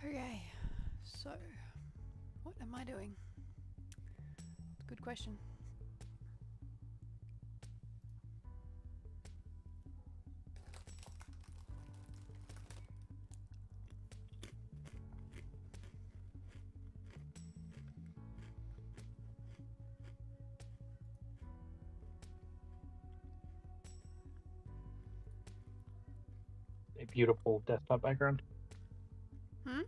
Okay, so what am I doing? Good question. A beautiful desktop background. Hmm?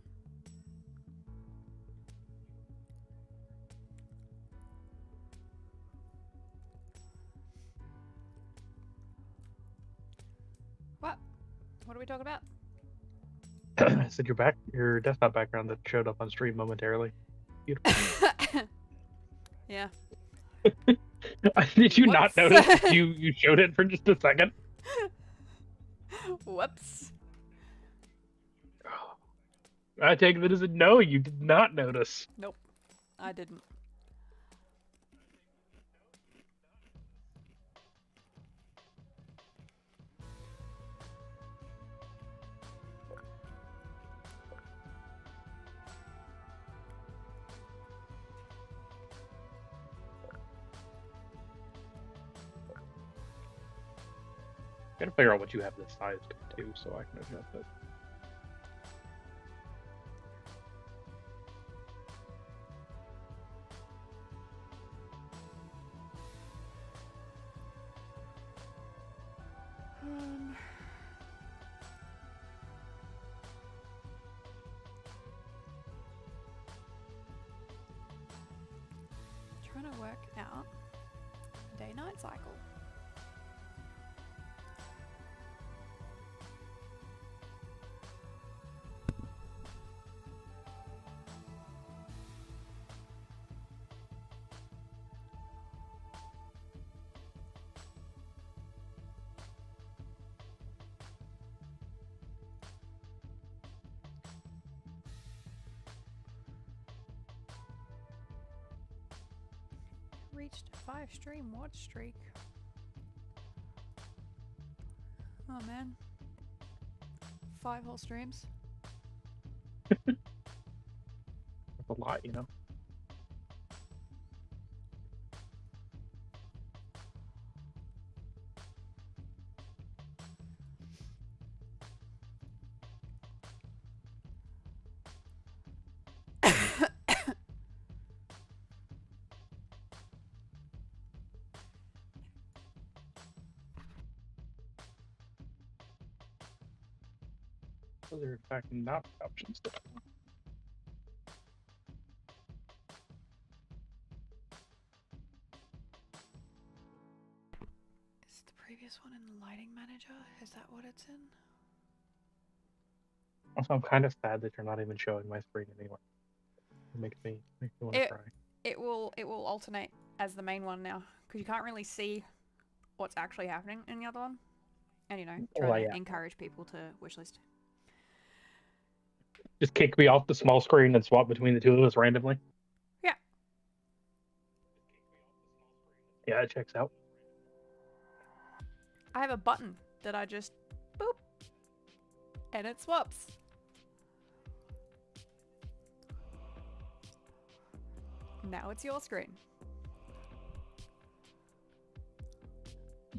What? What are we talking about? I said your desktop background that showed up on stream momentarily. Beautiful. Yeah. Did you not Whoops. notice that you showed it for just a second? Whoops. I take that as a no, you did not notice. Nope, I didn't. Gotta figure out what you have this size to, so I can adjust it. Um, trying to work out day-night cycle. Reached 5-stream watch streak. Oh man. 5 whole streams. That's a lot, you know. Those are in fact not the options. Is the previous one in the lighting manager? Is that what it's in? Also, I'm kind of sad that you're not even showing my screen anymore. It makes me want to It cry. it will alternate as the main one now because you can't really see what's actually happening in the other one. And trying Well, to yeah. encourage people to wishlist. Just kick me off the small screen and swap between the two of us randomly. Yeah. Yeah, it checks out. I have a button that I just boop and it swaps. Now it's your screen.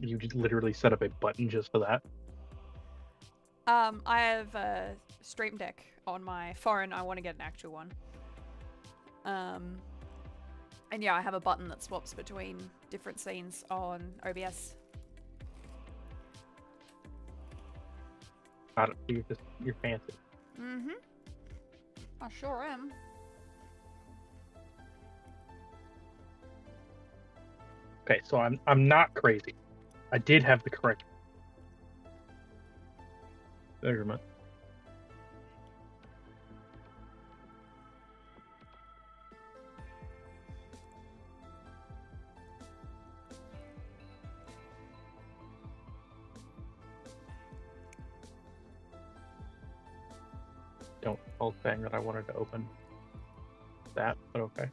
You just literally set up a button just for that. I have a Stream Deck on my phone. I want to get an actual one. And yeah, I have a button that swaps between different scenes on OBS. Not you're fancy. Mm-hmm. I sure am. Okay, so I'm not crazy. I did have the correct measurement. Don't hold saying that I wanted to open that, but okay.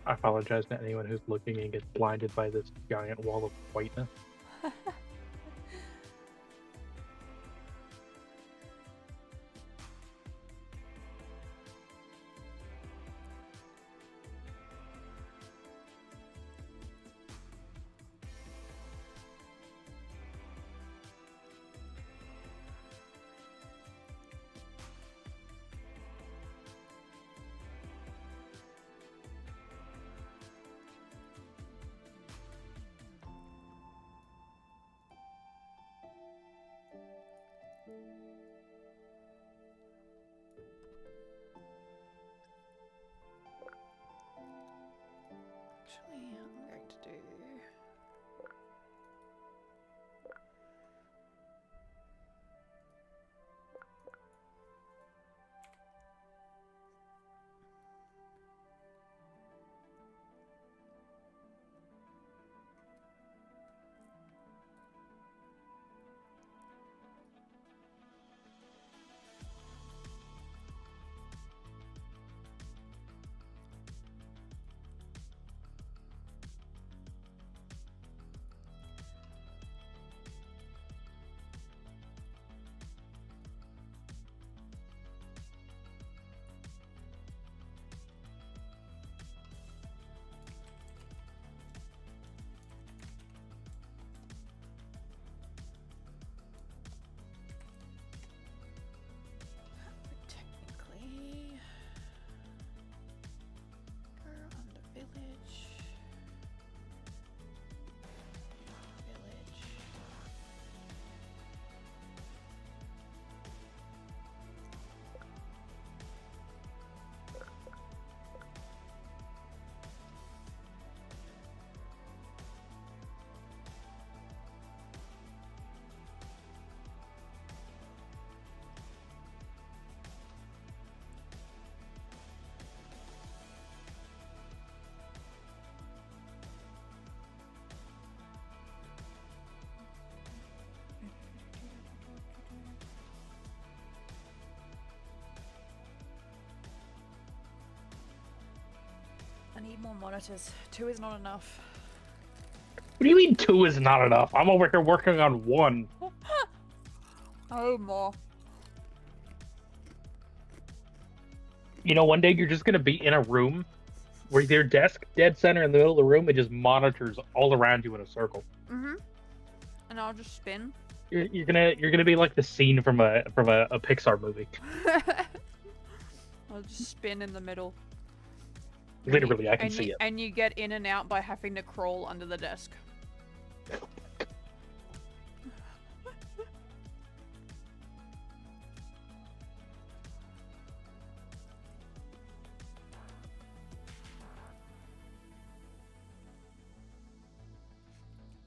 I apologize to anyone who's looking and gets blinded by this giant wall of whiteness. Actually, I'm going to do... Technically, go under village. Village. I need more monitors. 2 is not enough. What do you mean 2 is not enough? I'm over here working on 1. Oh, more. You know, one day you're just gonna be in a room where your desk dead center in the middle of the room, it just monitors all around you in a circle. Mm-hmm. And I'll just spin. You're gonna be like the scene from a Pixar movie. I'll just spin in the middle. Literally, I can see it. And you get in and out by having to crawl under the desk.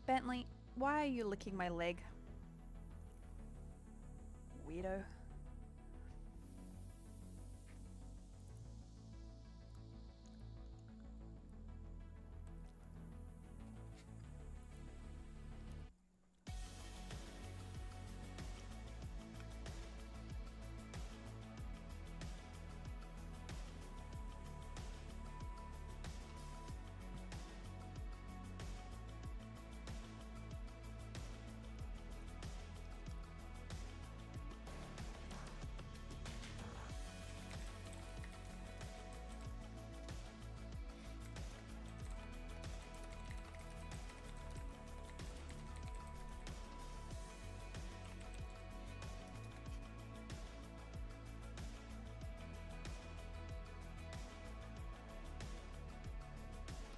Bentley, why are you licking my leg? Weirdo.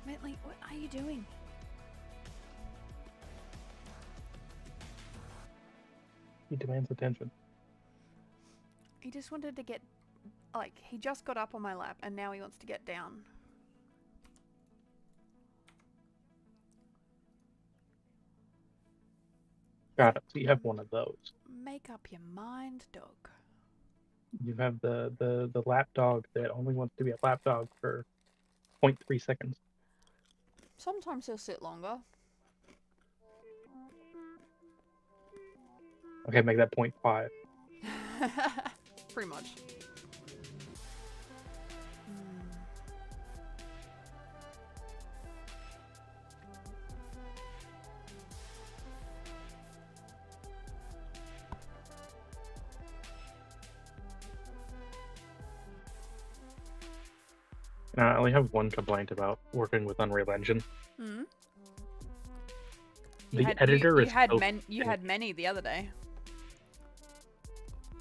Bentley, what are you doing? He demands attention. He just wanted to get, like, he just got up on my lap and now he wants to get down. Got it. So you have one of those. Make up your mind, dog. You have the lap dog that only wants to be a lap dog for 0.3 seconds. Sometimes he'll sit longer. Okay, make that 0.5. Pretty much. I only have one complaint about working with Unreal Engine. Hmm. The editor is so you had many the other day.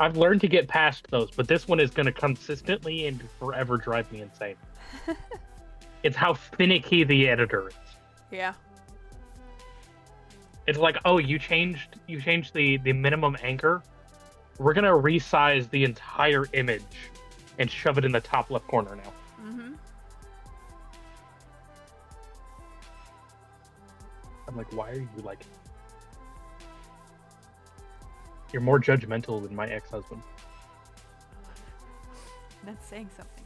I've learned to get past those, but this one is going to consistently and forever drive me insane. It's how finicky the editor is. Yeah. It's like, oh, you changed the minimum anchor. We're gonna resize the entire image and shove it in the top left corner now. Mm-hmm. I'm like, why are you like? You're more judgmental than my ex-husband. That's saying something.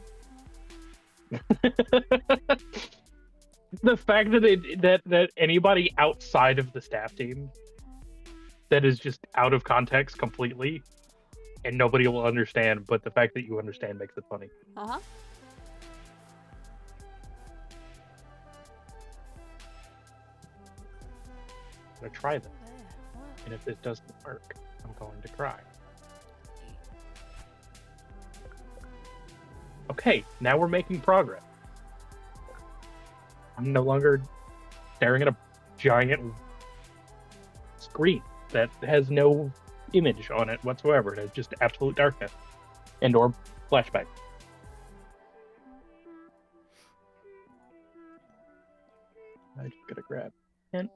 The fact that anybody outside of the staff team that is just out of context completely and nobody will understand, but the fact that you understand makes it funny. Uh-huh. I'm gonna try this, and if this doesn't work, I'm going to cry. Okay, now we're making progress. I'm no longer staring at a giant screen that has no image on it whatsoever. It has just absolute darkness and or flashback. I just gotta grab hint.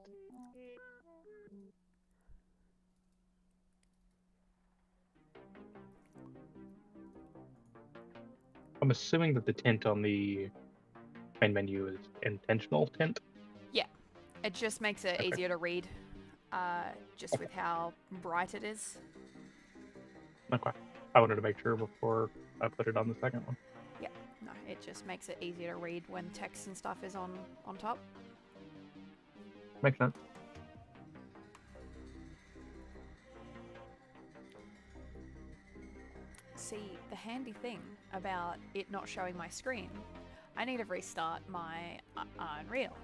I'm assuming that the tint on the main menu is intentional tint. Yeah, it just makes it easier to read, just with how bright it is. Okay, I wanted to make sure before I put it on the second one. Yeah, no, it just makes it easier to read when text and stuff is on top. Makes sense. See, the handy thing about it not showing my screen, I need to restart my Unreal,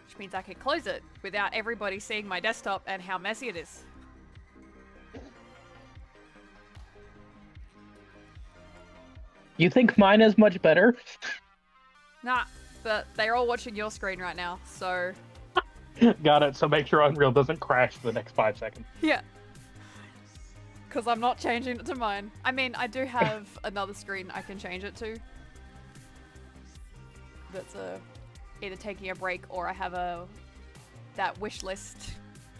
which means I can close it without everybody seeing my desktop and how messy it is. You think mine is much better? Nah, but they're all watching your screen right now, so... Got it, so make sure Unreal doesn't crash for the next 5 seconds. Yeah. Because I'm not changing it to mine. I mean, I do have another screen I can change it to. That's either taking a break or I have that wishlist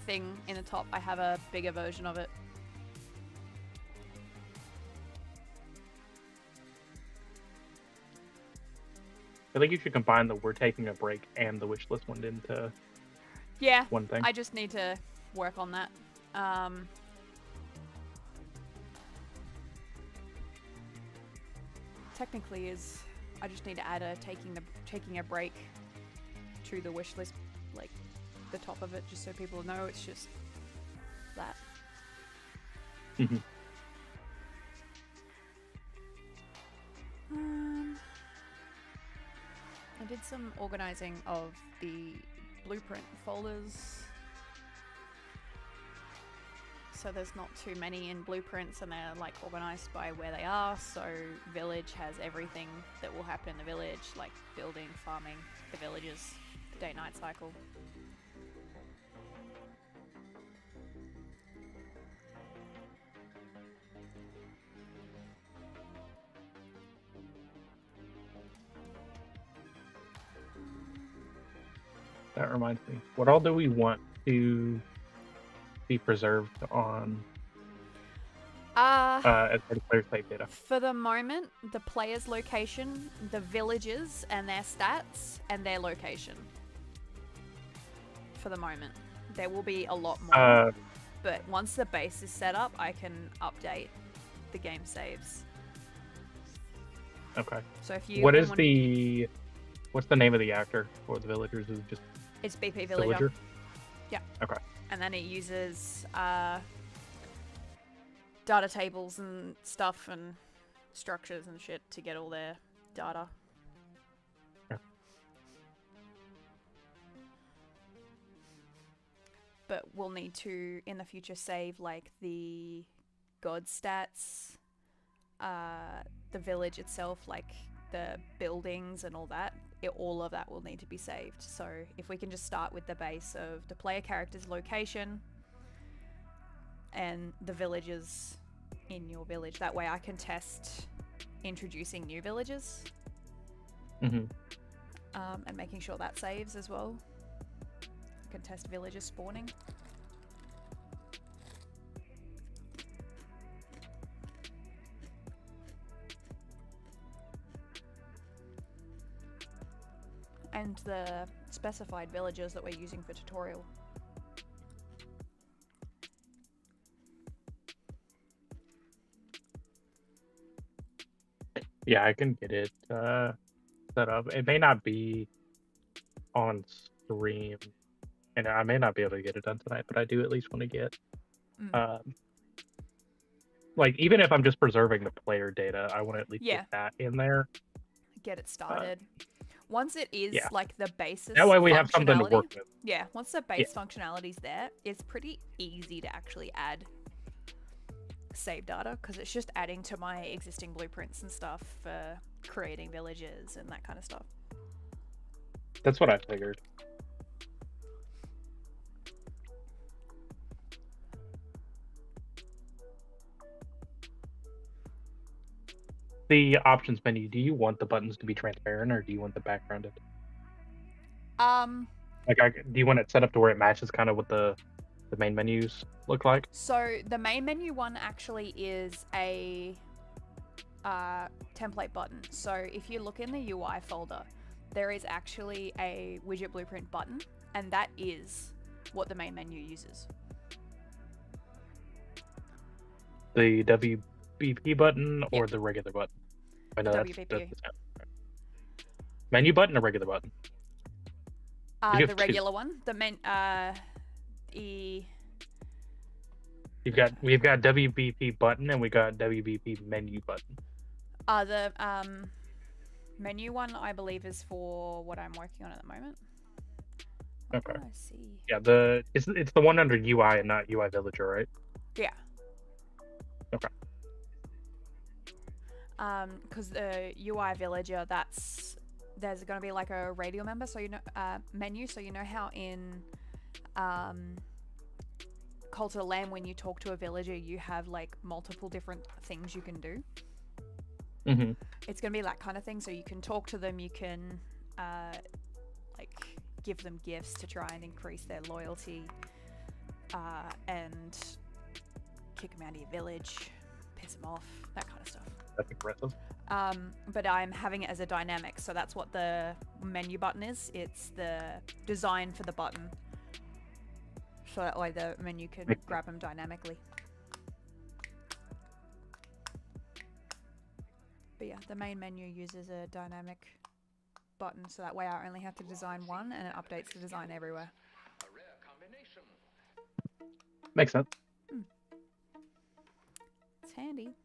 thing in the top. I have a bigger version of it. I think you should combine the we're taking a break and the wishlist one into one thing. I just need to work on that. Technically I just need to add a taking a break to the wish list, like the top of it, just so people know it's just that. Mm-hmm. I did some organizing of the blueprint folders, so there's not too many in blueprints and they're like organized by where they are. So village has everything that will happen in the village, like building, farming, the villages, the day-night cycle. That reminds me. What all do we want to be preserved on as part of player save data? For the moment, the player's location, the villages and their stats, and their location. For the moment. There will be a lot more. But once the base is set up, I can update the game saves. Okay. So if you what's the name of the actor for the villagers? Is it just it's BP Villager. Yeah. Okay. And then it uses data tables and stuff and structures and shit to get all their data. Yeah. But we'll need to, in the future, save like the god stats, the village itself, like the buildings and all that, all of that will need to be saved. So if we can just start with the base of the player character's location and the villages in your village, that way I can test introducing new villages. Mm-hmm. And making sure that saves as well. I can test villagers spawning. And the specified villagers that we're using for tutorial. Yeah, I can get it set up. It may not be on stream, and I may not be able to get it done tonight, but I do at least want to get like, even if I'm just preserving the player data, I want to at least get that in there. Get it started. Once it is like the basis, that way we have something to work with. Yeah, once the base functionality's there, it's pretty easy to actually add save data, because it's just adding to my existing blueprints and stuff for creating villages and that kind of stuff. That's what I figured. The options menu, do you want the buttons to be transparent, or do you want the backgrounded? Like, do you want it set up to where it matches kind of what the main menus look like? So the main menu one actually is a template button. So if you look in the UI folder, there is actually a widget blueprint button, and that is what the main menu uses. The WBP button or the regular button? I know WBP. that's menu button or regular button? The regular one. The we've got WBP button and we got WBP menu button. The menu one, I believe, is for what I'm working on at the moment. Okay. I see. Yeah, it's the one under UI and not UI Villager, right? Yeah. Okay. Because the UI Villager, there's going to be like a radio member, so menu, so you know how in Cult of the Lamb, when you talk to a villager, you have like multiple different things you can do. Mm-hmm. It's going to be that kind of thing, so you can talk to them, you can like give them gifts to try and increase their loyalty, and kick them out of your village, piss them off, that kind of stuff. That's aggressive. But I'm having it as a dynamic, so that's what the menu button is. It's the design for the button, so that way the menu can grab them dynamically. But yeah, the main menu uses a dynamic button, so that way I only have to design one and it updates the design everywhere. Makes sense. It's handy.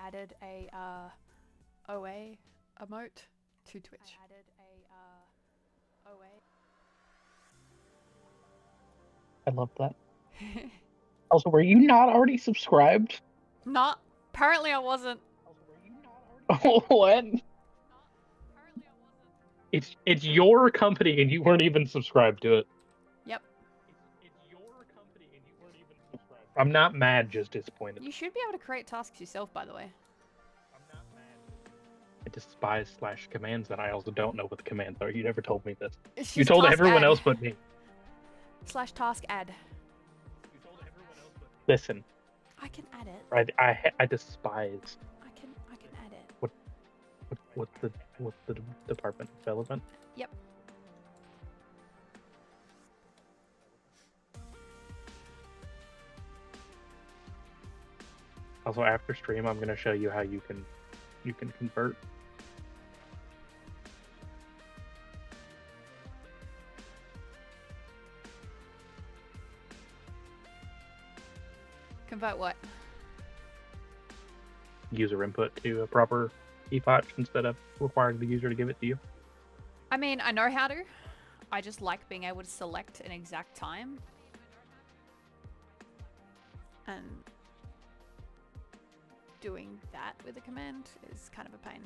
added a OA emote to Twitch. I love that. Also, were you not already subscribed? Not. Apparently I wasn't. What? It's your company and you weren't even subscribed to it. Yep. It's your company and you weren't even subscribed. I'm not mad, just disappointed. You should be able to create tasks yourself, by the way. I'm not mad. I despise / commands, and I also don't know what the commands are. You never told me this. It's You just told task everyone add. else but me. / task add. You told everyone else but me. Listen. I can add it. I despise. I can add it. What's the department relevant? Yep. Also, after stream, I'm gonna show you how you can convert. Convert what? User input to a proper epoch instead of requiring the user to give it to you. I mean, I know how to. I just like being able to select an exact time. And doing that with a command is kind of a pain.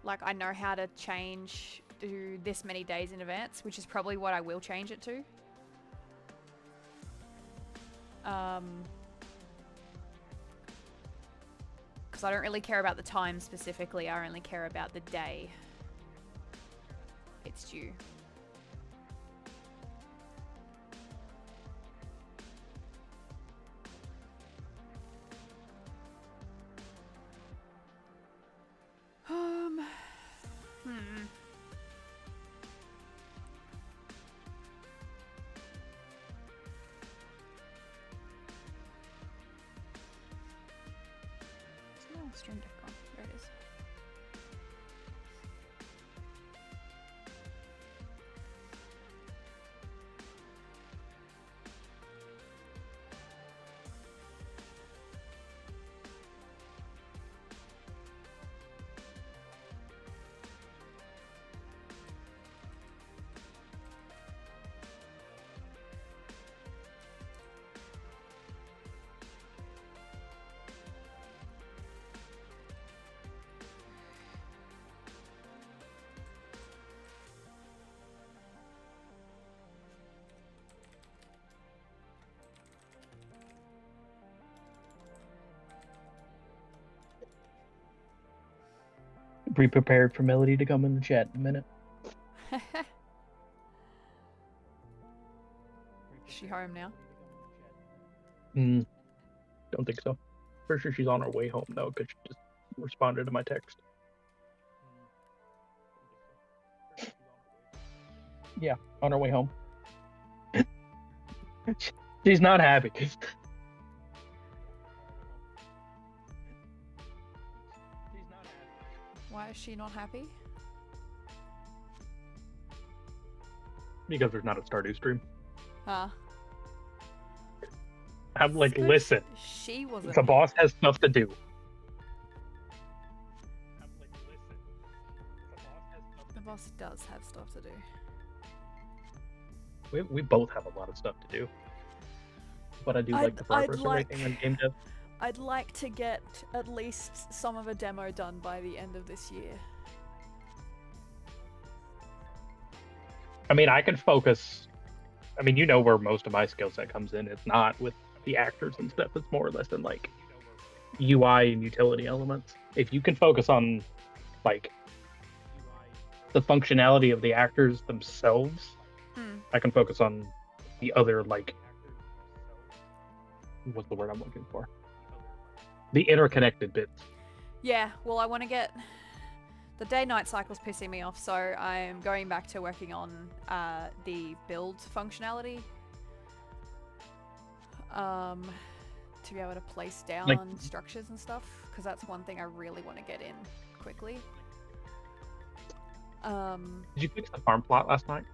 Like, I know how to change to this many days in advance, which is probably what I will change it to. Because I don't really care about the time specifically, I only care about the day it's due. Stream Deck on. There it is. Be prepared for Melody to come in the chat in a minute. Is she home now? Don't think so. For sure she's on her way home though, because she just responded to my text. Yeah, on her way home. She's not happy. Why is she not happy? Because there's not a Stardew stream. Huh. I'm like, listen. She wasn't. The boss has stuff to do. I'm like, listen. The boss does have stuff to do. We both have a lot of stuff to do. But I do like the progress of everything in game dev. I'd like to get at least some of a demo done by the end of this year. I mean, I can focus. I mean, you know where most of my skill set comes in. It's not with the actors and stuff. It's more or less in like UI and utility elements. If you can focus on like the functionality of the actors themselves, I can focus on the other like what's the word I'm looking for? The interconnected bits. Yeah, well, I want to get the day-night cycle's pissing me off, so I'm going back to working on the build functionality to be able to place down like, structures and stuff, because that's one thing I really want to get in quickly. Did you fix the farm plot last night?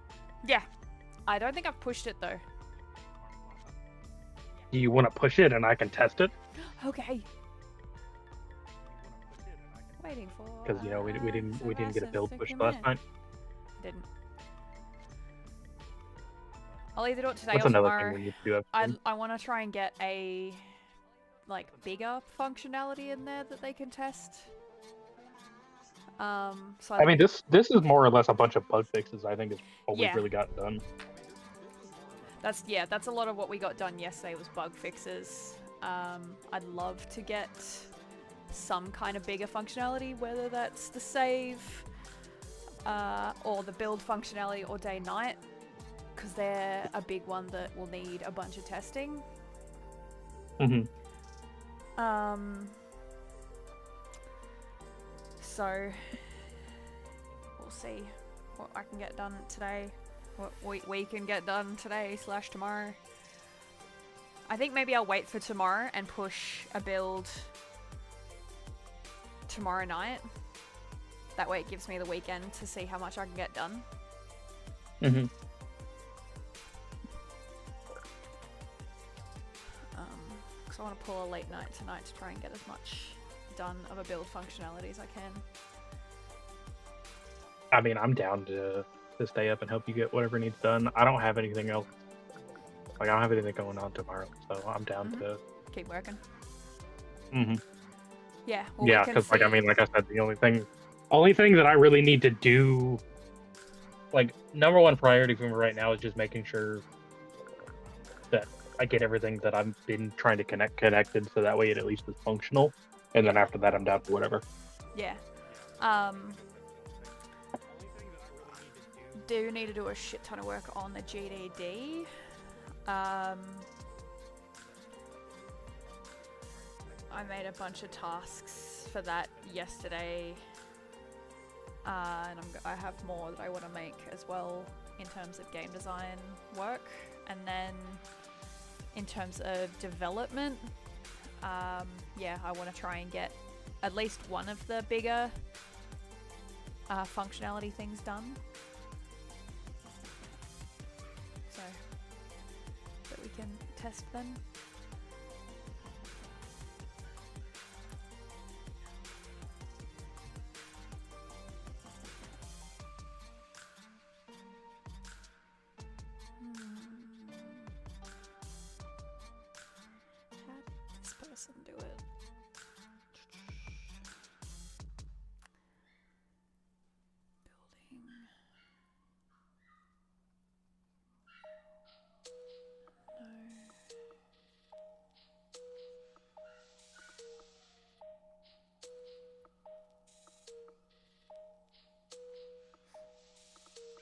Yeah, I don't think I've pushed it though. Do you want to push it and I can test it? Okay. Waiting for. Because we didn't get a build push last night. Didn't. I'll either do it today That's or another tomorrow. thing we need to do. I want to try and get a bigger functionality in there that they can test. So I mean, this is more or less a bunch of bug fixes. I think is what Yeah. we've really gotten done. That's a lot of what we got done yesterday was bug fixes. I'd love to get some kind of bigger functionality, whether that's the save, or the build functionality, or day-night, because they're a big one that will need a bunch of testing. So we'll see what I can get done today, what we can get done today / tomorrow. I think maybe I'll wait for tomorrow and push a build tomorrow night. That way it gives me the weekend to see how much I can get done. Because I want to pull a late night tonight to try and get as much done of a build functionality as I can. I mean, I'm down to stay up and help you get whatever needs done. I don't have anything else. I don't have anything going on tomorrow, so I'm down to keep working. Yeah, Yeah, because like I said, the only thing that I really need to do, like, number one priority for me right now is just making sure that I get everything that I've been trying to connected, so that way it at least is functional. And then after that, I'm down for whatever. Yeah. Do need to do a shit ton of work on the GDD. I made a bunch of tasks for that yesterday, and I have more that I want to make as well in terms of game design work, and then in terms of development, yeah, I want to try and get at least one of the bigger functionality things done, so that we can test them. How did this person do it?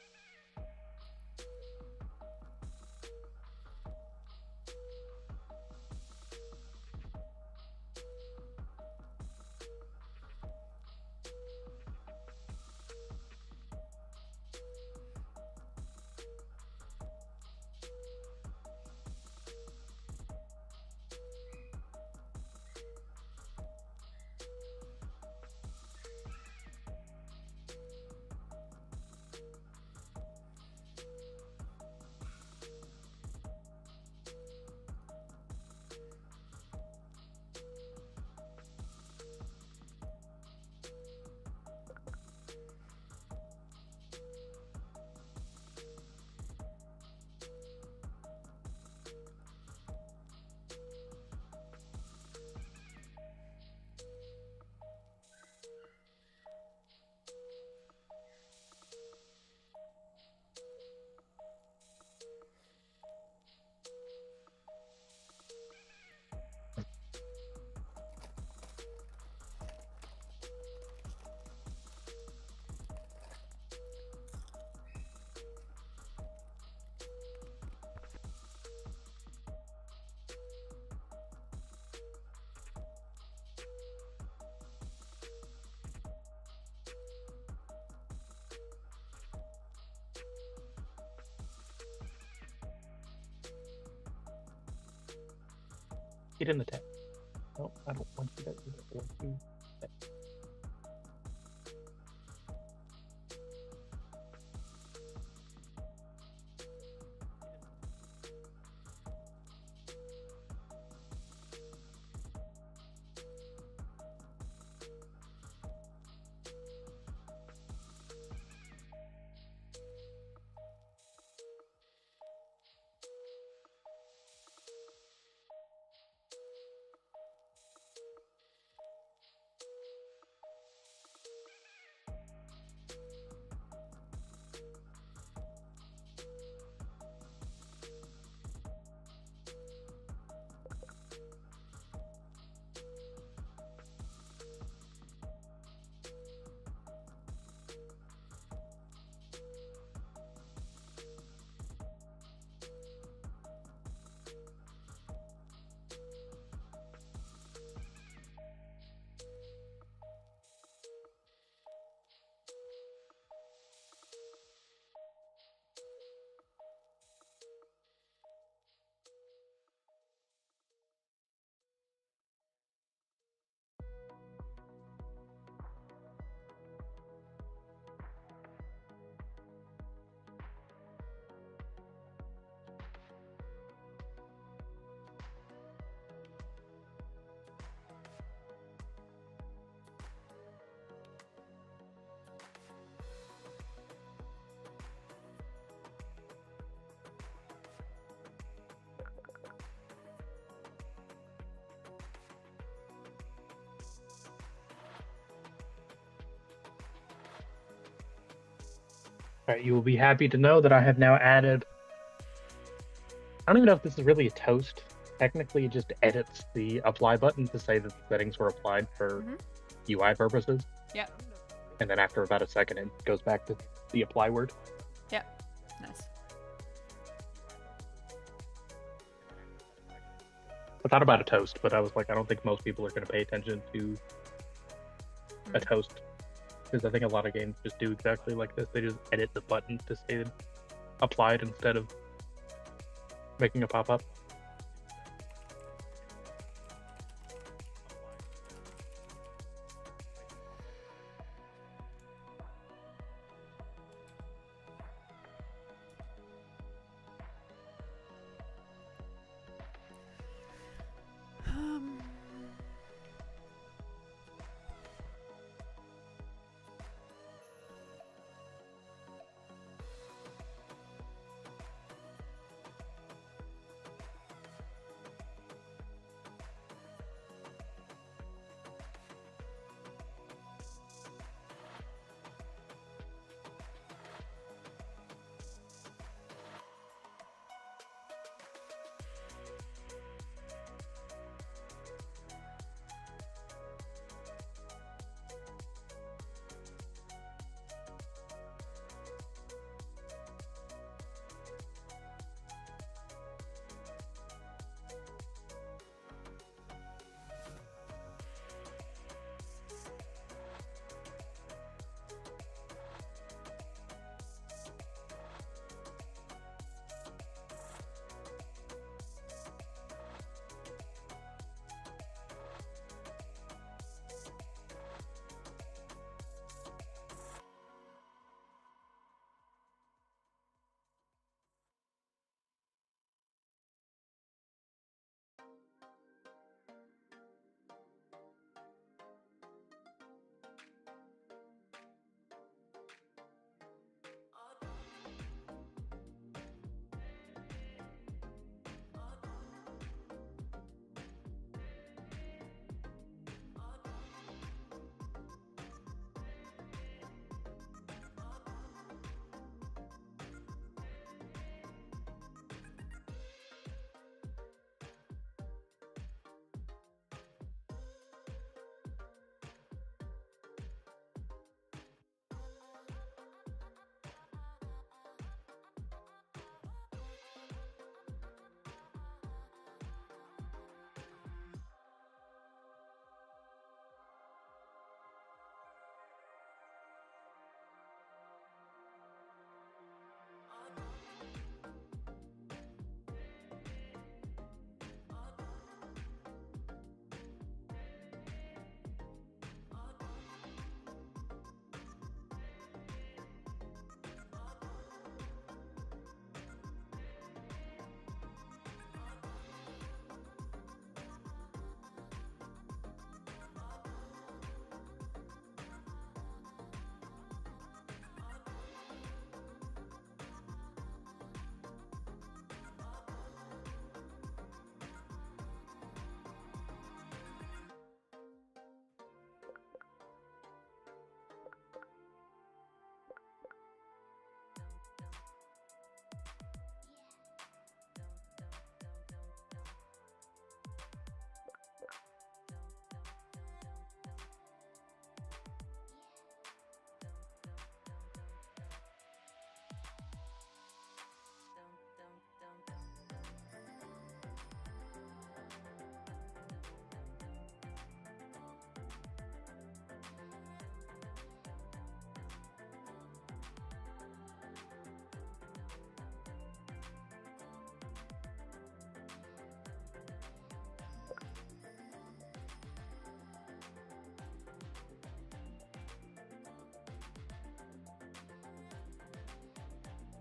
Building. No. Get in the tent. No, I don't want you to. I want you to. All right, you will be happy to know that I have now added. I don't even know if this is really a toast. Technically, it just edits the apply button to say that the settings were applied for UI purposes. Yep. And then after about a second, it goes back to the apply word. Yep. Nice. I thought about a toast, but I was like, I don't think most people are going to pay attention to a toast. Because I think a lot of games just do exactly like this. They just edit the button to say applied instead of making a pop-up.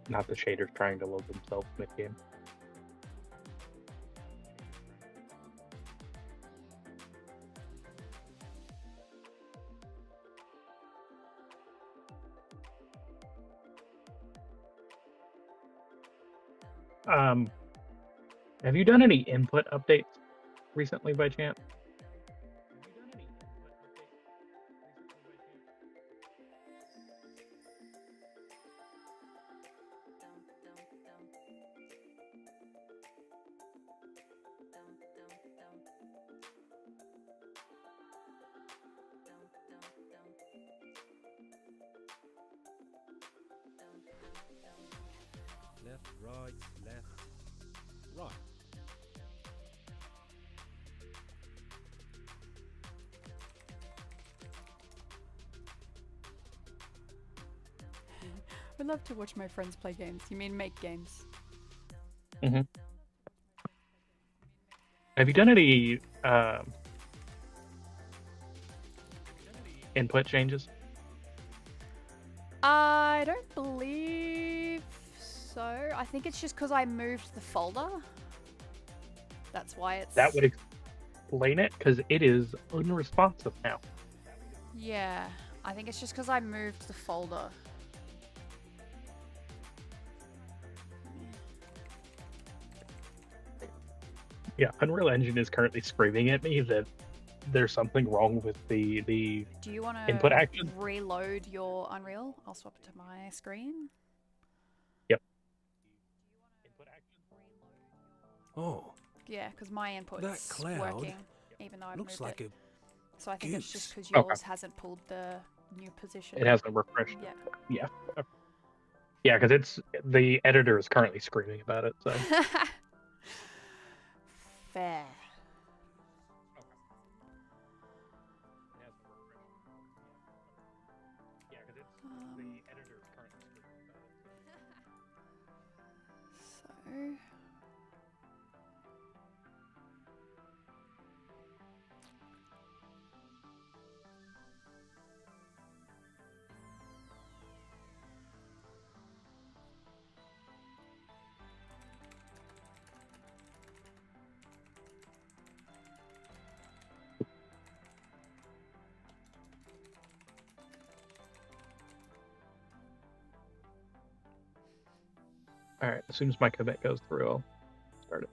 Not the shaders trying to load themselves mid-game. Have you done any input updates recently by chance? left, right, left, right. I love to watch my friends play games. You mean make games? Mm-hmm. Have you done any input changes? I don't believe so. I think it's just because I moved the folder. That's why it's... That would explain it, because it is unresponsive now. Yeah, I think it's just because I moved the folder. Yeah, Unreal Engine is currently screaming at me that there's something wrong with the Do you want input to action. reload your Unreal? I'll swap it to my screen. Yep. Oh, Yeah, because my input's that cloud working, even though I've looks moved like it. a So I think it's just goose. because yours Okay. hasn't pulled the new position. It hasn't refreshed. Yeah. Yeah, because it's the editor is currently screaming about it. So Fair. yeah, because it's the editor is currently screaming about it. So... All right, as soon as my commit goes through, I'll start it.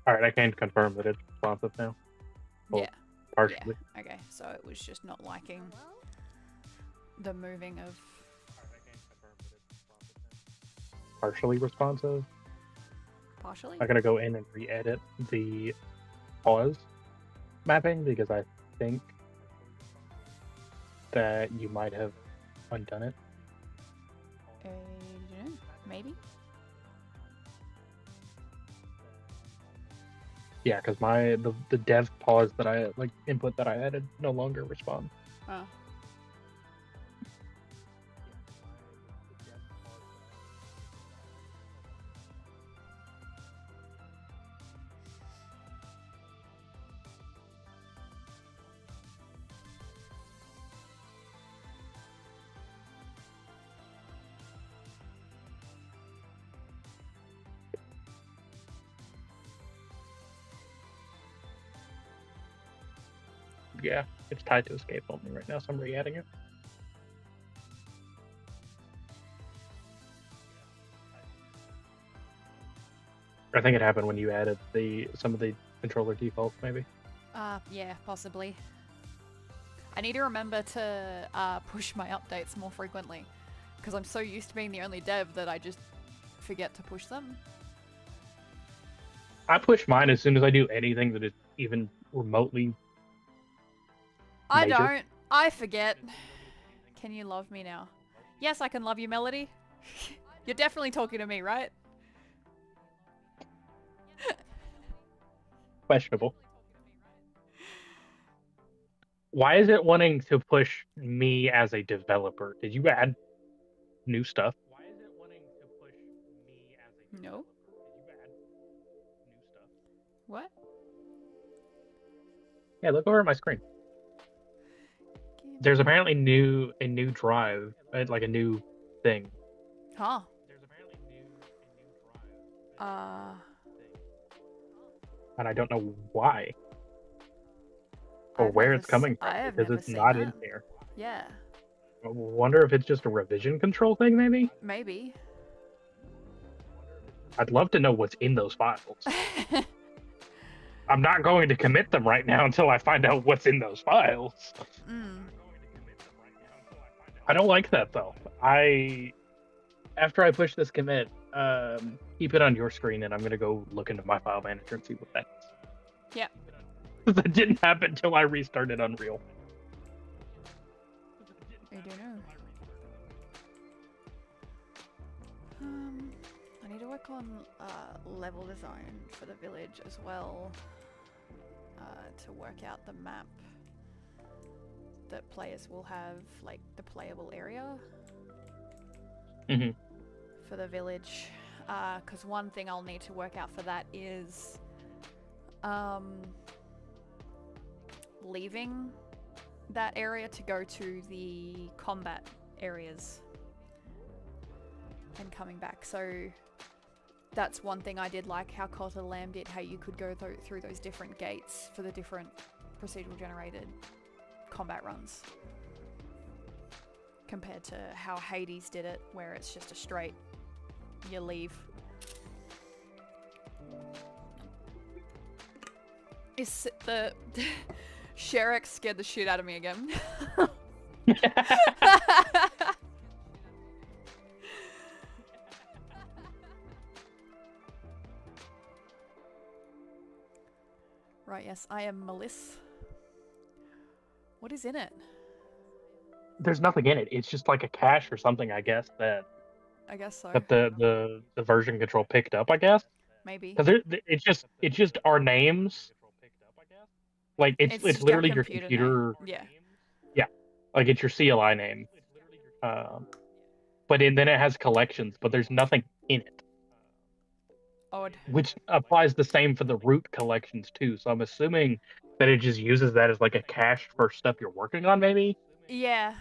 All right, I can confirm that it's responsive now. Well, Yeah. partially. Yeah. Okay, so it was just not liking the moving of... Partially responsive. Partially? I'm gonna go in and re-edit the pause mapping because I think that you might have undone it. Yeah, maybe? Yeah, because the dev pause that I input that I added no longer responds. Oh. Yeah, it's tied to escape only right now, so I'm re-adding it. I think it happened when you added some of the controller defaults, maybe. Yeah, possibly. I need to remember to push my updates more frequently, because I'm so used to being the only dev that I just forget to push them. I push mine as soon as I do anything that is even remotely. I Major. don't. I forget. Can you love me now? Yes, I can love you, Melody. You're definitely talking to me, right? Questionable. Why is it wanting to push me as a developer? Did you add new stuff? Why is it wanting to push me as a No. developer? Did you add new stuff? What? Yeah, look over at my screen. There's apparently a new drive, like a new thing. Huh. There's apparently a new drive. Uh. And I don't know why or I've where never it's coming I from have because never it's seen not that. in here. Yeah. I wonder if it's just a revision control thing, maybe? Maybe. I'd love to know what's in those files. I'm not going to commit them right now until I find out what's in those files. Mm. I don't like that though. After I push this commit, keep it on your screen, and I'm gonna go look into my file manager and see what that is. Yeah. That didn't happen until I restarted Unreal. I don't know. I need to work on level design for the village as well, to work out the map that players will have, like the playable area Mm-hmm. for the village. Because one thing I'll need to work out for that is leaving that area to go to the combat areas and coming back. So that's one thing I did like how Cult of the Lamb did, how you could go through those different gates for the different procedural generated combat runs, compared to how Hades did it, where it's just a straight, you leave. Is the Sherek scared the shit out of me again. Right, yes, I am Melissa. What is in it? There's nothing in it. It's just like a cache or something, I guess, that I guess so. the version control picked up, I guess. Maybe. Because it's just our names. Like it's just literally our your computer computer. name. Yeah. Yeah, like it's your CLI name. But then it has collections, but there's nothing in it. Odd. Which applies the same for the root collections too. So I'm assuming that it just uses that as like a cache for stuff you're working on, maybe. Yeah.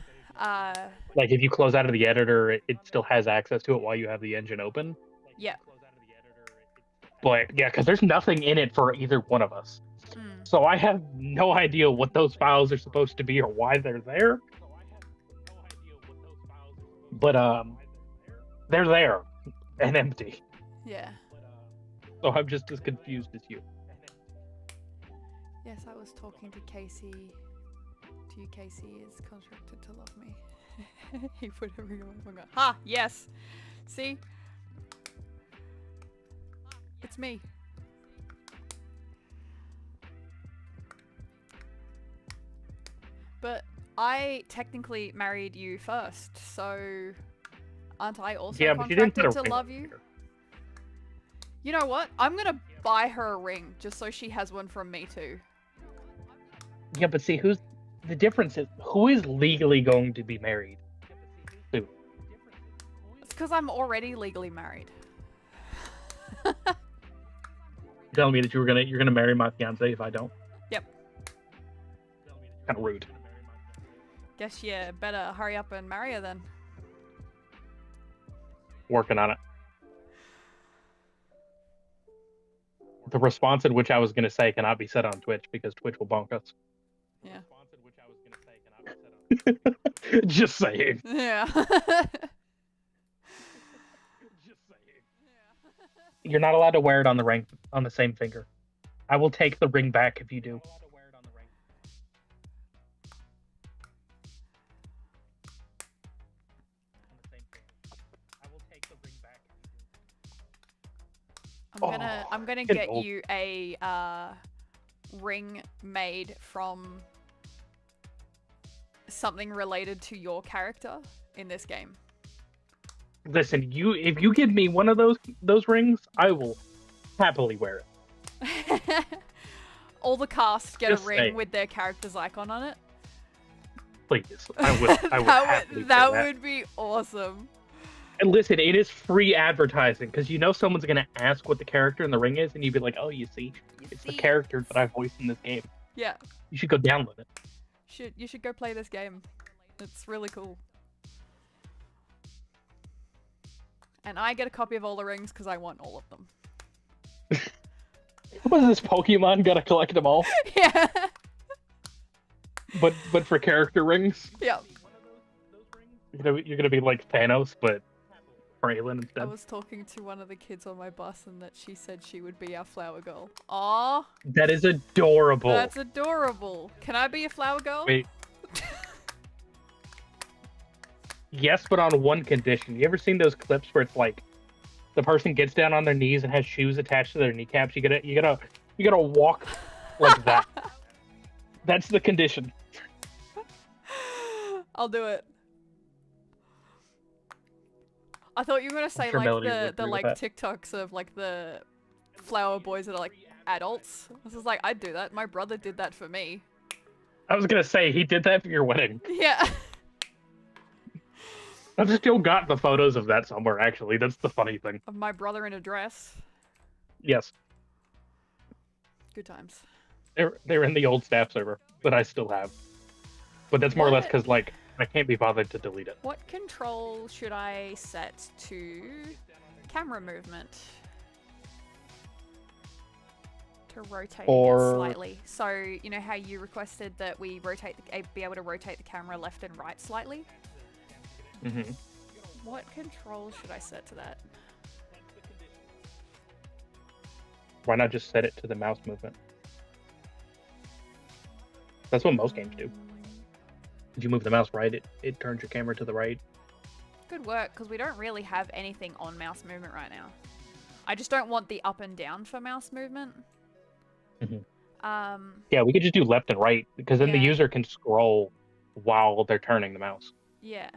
Like if you close out of the editor, it still has access to it while you have the engine open. Yeah. But yeah, because there's nothing in it for either one of us. Mm. So I have no idea what those files are supposed to be or why they're there. But they're there and empty. Yeah. So I'm just as confused as you. Yes, I was talking to Casey. To you, Casey is contracted to love me. He put everything on my phone. Ha! Yes! See? It's me. But I technically married you first, so aren't I also Yeah, but you didn't put contracted a to ring love on you? here. You know what? I'm gonna buy her a ring just so she has one from me too. Yeah, but see, the difference is who is legally going to be married? Who? It's because I'm already legally married. Telling me that you're gonna marry my fiance if I don't? Yep. Kind of rude. Guess you better hurry up and marry her then. Working on it. The response in which I was gonna say cannot be said on Twitch because Twitch will bonk us. Yeah. Just saying. Yeah. You're not allowed to wear it on the same finger. I will take the ring back if you do. I'm gonna get get old. you a ring made from something related to your character in this game. Listen, if you give me one of those rings, I will happily wear it. All the cast get Just a ring saying. with their character's icon on it. Please, I would happily that wear would be awesome. And listen, it is free advertising because you know someone's gonna ask what the character in the ring is, and you'd be like, "Oh, you see, it's the character that I voiced in this game." Yeah. You should go download it. You should go play this game. It's really cool. And I get a copy of all the rings because I want all of them. What is this Pokemon? Gotta collect them all, Yeah. but for character rings. Yeah. You're gonna be like Thanos, but for Aelin I instead. was talking to one of the kids on my bus and that she said she would be our flower girl. Aw. That is adorable. That's adorable. Can I be a flower girl? Wait. Yes, but on one condition. You ever seen those clips where it's like the person gets down on their knees and has shoes attached to their kneecaps? You gotta walk like that. That's the condition. I'll do it. I thought you were gonna say sure like Melody would the agree with like that. TikToks of like the flower boys that are like adults. I was just like, I'd do that. My brother did that for me. I was gonna say he did that for your wedding. Yeah. I've still got the photos of that somewhere. Actually, that's the funny thing. Of my brother in a dress. Yes, Good times. they're in the old staff server that I still have, but that's more or less because like I can't be bothered to delete it. What control should I set to camera movement? To rotate Or- it slightly. So, you know how you requested that we be able to rotate the camera left and right slightly? hmm What control should I set to that? Why not just set it to the mouse movement? That's what most games do. If you move the mouse right, it turns your camera to the right. Good work, because we don't really have anything on mouse movement right now. I just don't want the up and down for mouse movement. Mhm. Um, Yeah, we could just do left and right because then the Yeah. user can scroll while they're turning the mouse. yeah.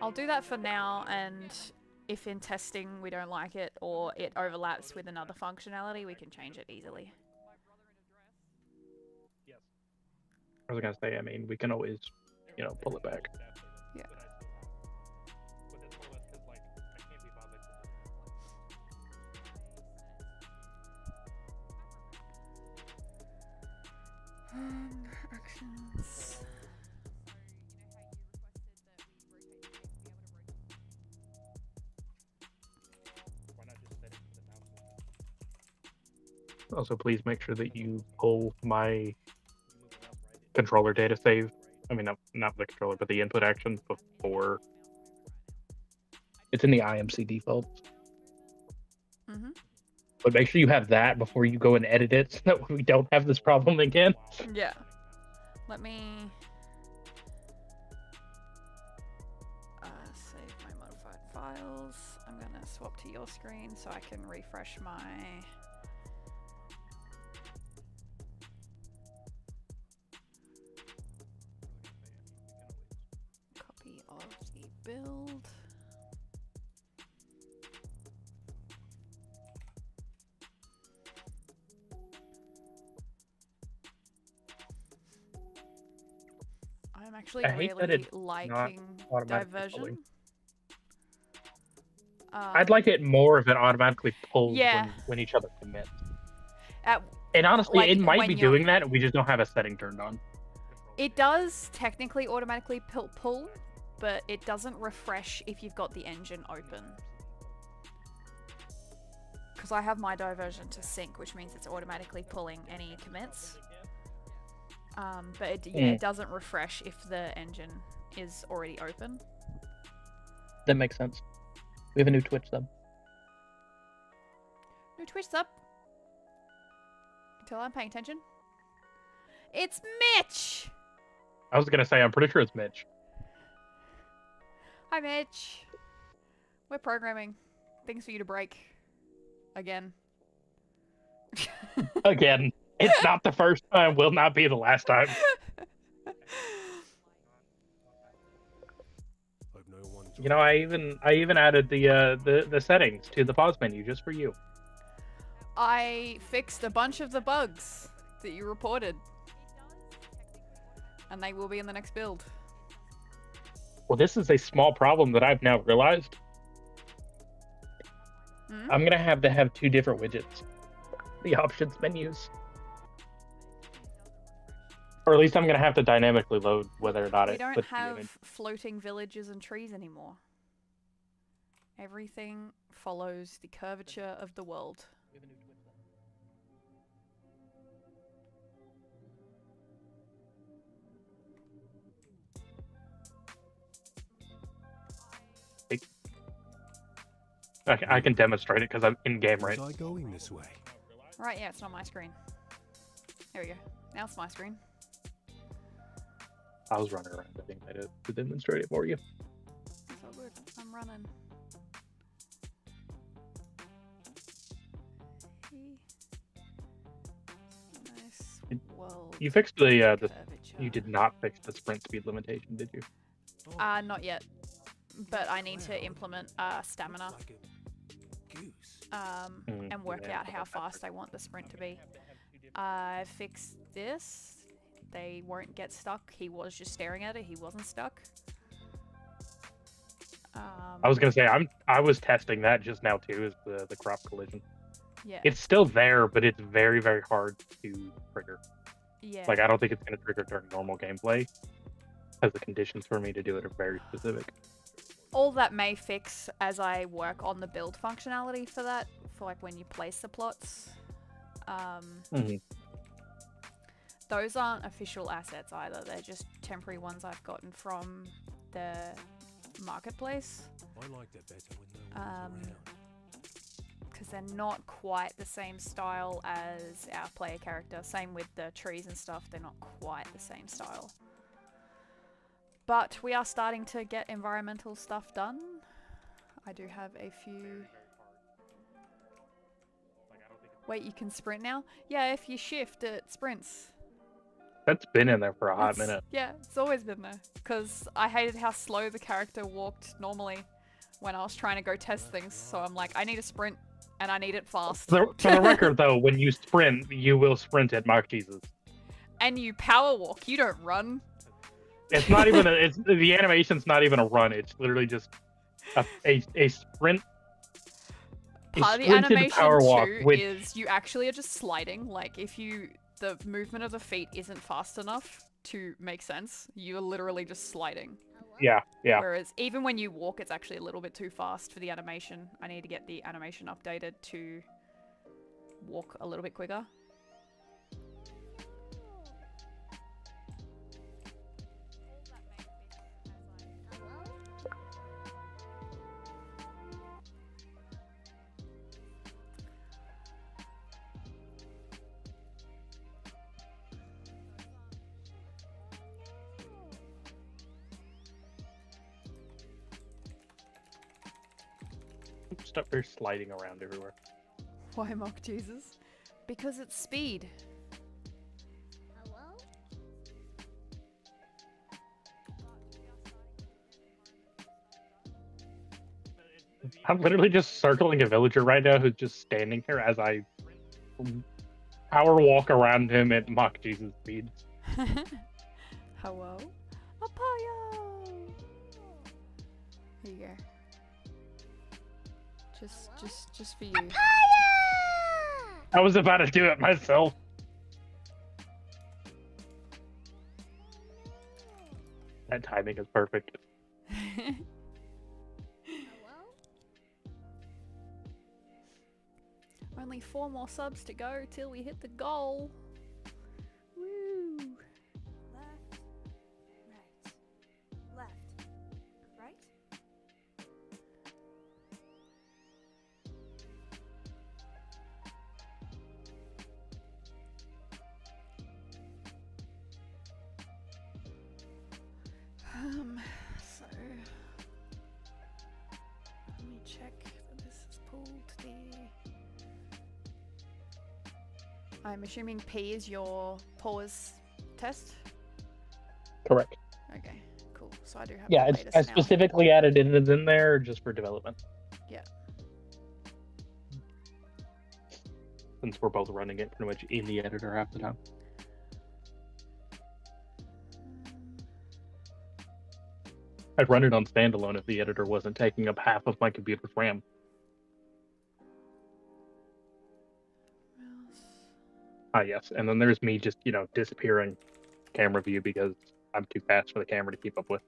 I'll do that for now, and if in testing we don't like it or it overlaps with another functionality, we can change it easily. I was gonna say, I mean, we can always, pull it back. Yeah. Actions. Also, please make sure that you pull my controller data save. I mean, not the controller, but the input actions before. It's in the IMC defaults. Mm-hmm. But make sure you have that before you go and edit it so that we don't have this problem again. Yeah. Let me save my modified files. I'm gonna swap to your screen so I can refresh my copy of the build. I'm actually I hate that really it's liking automatically diversion. pulling. I'd like it more if it automatically pulls Yeah. when each other commits. At, And honestly, like, it might when be you're- doing that, and we just don't have a setting turned on. it does technically automatically pull, but it doesn't refresh if you've got the engine open. Because I have my diversion to sync, which means it's automatically pulling any commits. But it doesn't refresh if the engine is already open. That makes sense. We have a new Twitch sub. New Twitch sub. Until I'm paying attention. It's Mitch! I was gonna say, I'm pretty sure it's Mitch. Hi, Mitch. We're programming. Things for you to break. Again. Again, it's not the first time, will not be the last time. Hope no one You know, I even added the settings to the pause menu just for you. I fixed a bunch of the bugs that you reported. And they will be in the next build. Well, this is a small problem that I've now realized. Hmm? I'm gonna have to have two different widgets, the options menus, or at least I'm gonna have to dynamically load whether or not We it don't puts the image. have floating villages and trees anymore. Everything follows the curvature of the world. I can demonstrate it because I'm in game, right? Was I going this way? Right, yeah, it's not my screen. There we go. Now it's my screen. I was running around. I think I did to demonstrate it for you. It's all good. I'm running. Nice world. You fixed the curvature. you did not fix the sprint speed limitation, did you? Oh, Not yet. But I need to implement stamina like a goose. and work out how fast I want the sprint to be. I fixed this. They won't get stuck. He was just staring at it. He wasn't stuck. I was gonna say I was testing that just now too, is the crop collision. Yeah. It's still there, but it's very, very hard to trigger. Yeah. Like I don't think it's gonna trigger during normal gameplay, because the conditions for me to do it are very specific. All that may fix as I work on the build functionality for that, for like when you place the plots. Those aren't official assets either. They're just temporary ones I've gotten from the marketplace. I liked it better when no one was around. Because they're not quite the same style as our player character. Same with the trees and stuff. They're not quite the same style. But we are starting to get environmental stuff done. I do have a few... Wait, you can sprint now? Yeah, if you shift, it sprints. That's been in there for a hot minute. Yeah, it's always been there. Because I hated how slow the character walked normally when I was trying to go test things. So I'm like, I need a sprint, and I need it fast. For the record, though, when you sprint, you will sprint at Mock Jesus. And you power walk, you don't run. It's not even it's the animation's not even a run. It's literally just a sprint. Part of the sprinted animation power walk, too which- is you actually are just sliding. Like if the movement of the feet isn't fast enough to make sense, you're literally just sliding. Yeah. Whereas even when you walk, it's actually a little bit too fast for the animation. I need to get the animation updated to walk a little bit quicker. Stuff they're sliding around everywhere. Why mock Jesus? Because it's speed. I'm literally just circling a villager right now who's just standing here as I power walk around him at Mock Jesus speed. Hello? Apoyo! Here you go. Just for you. I was about to do it myself. That timing is perfect. Only 4 more subs to go till we hit the goal. Woo! Left, right, left, right. So let me check that this is pulled the I'm assuming P is your pause test. Correct. Okay, cool. So I do have Yeah, the I latest now. specifically added it in there just for development. Yeah. Since we're both running it pretty much in the editor half the time. I'd run it on standalone if the editor wasn't taking up half of my computer's RAM. Yes, and then there's me just, disappearing camera view because I'm too fast for the camera to keep up with.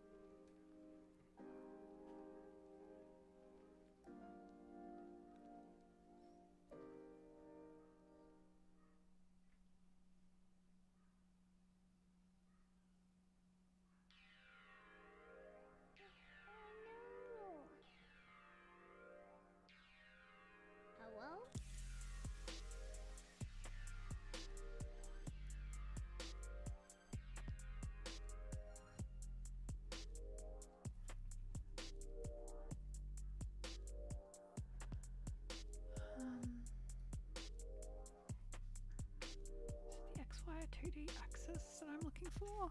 Hello? The XY 2D axis that I'm looking for.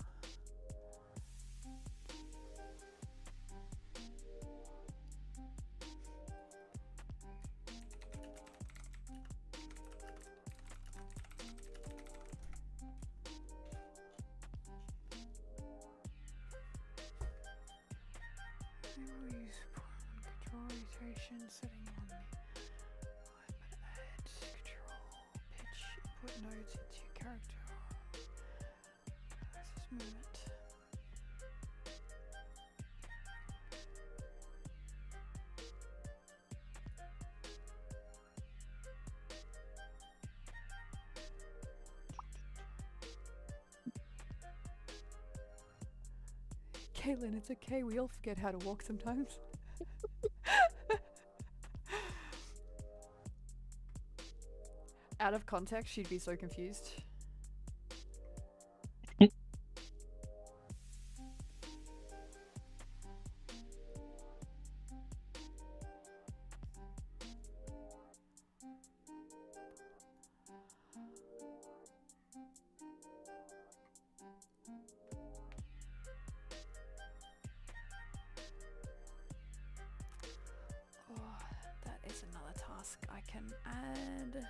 Control rotation setting on the iPad control pitch input nodes into your character. Axis movement. Caitlin, it's okay. We all forget how to walk sometimes. Out of context, she'd be so confused. Oh, that is another task I can add.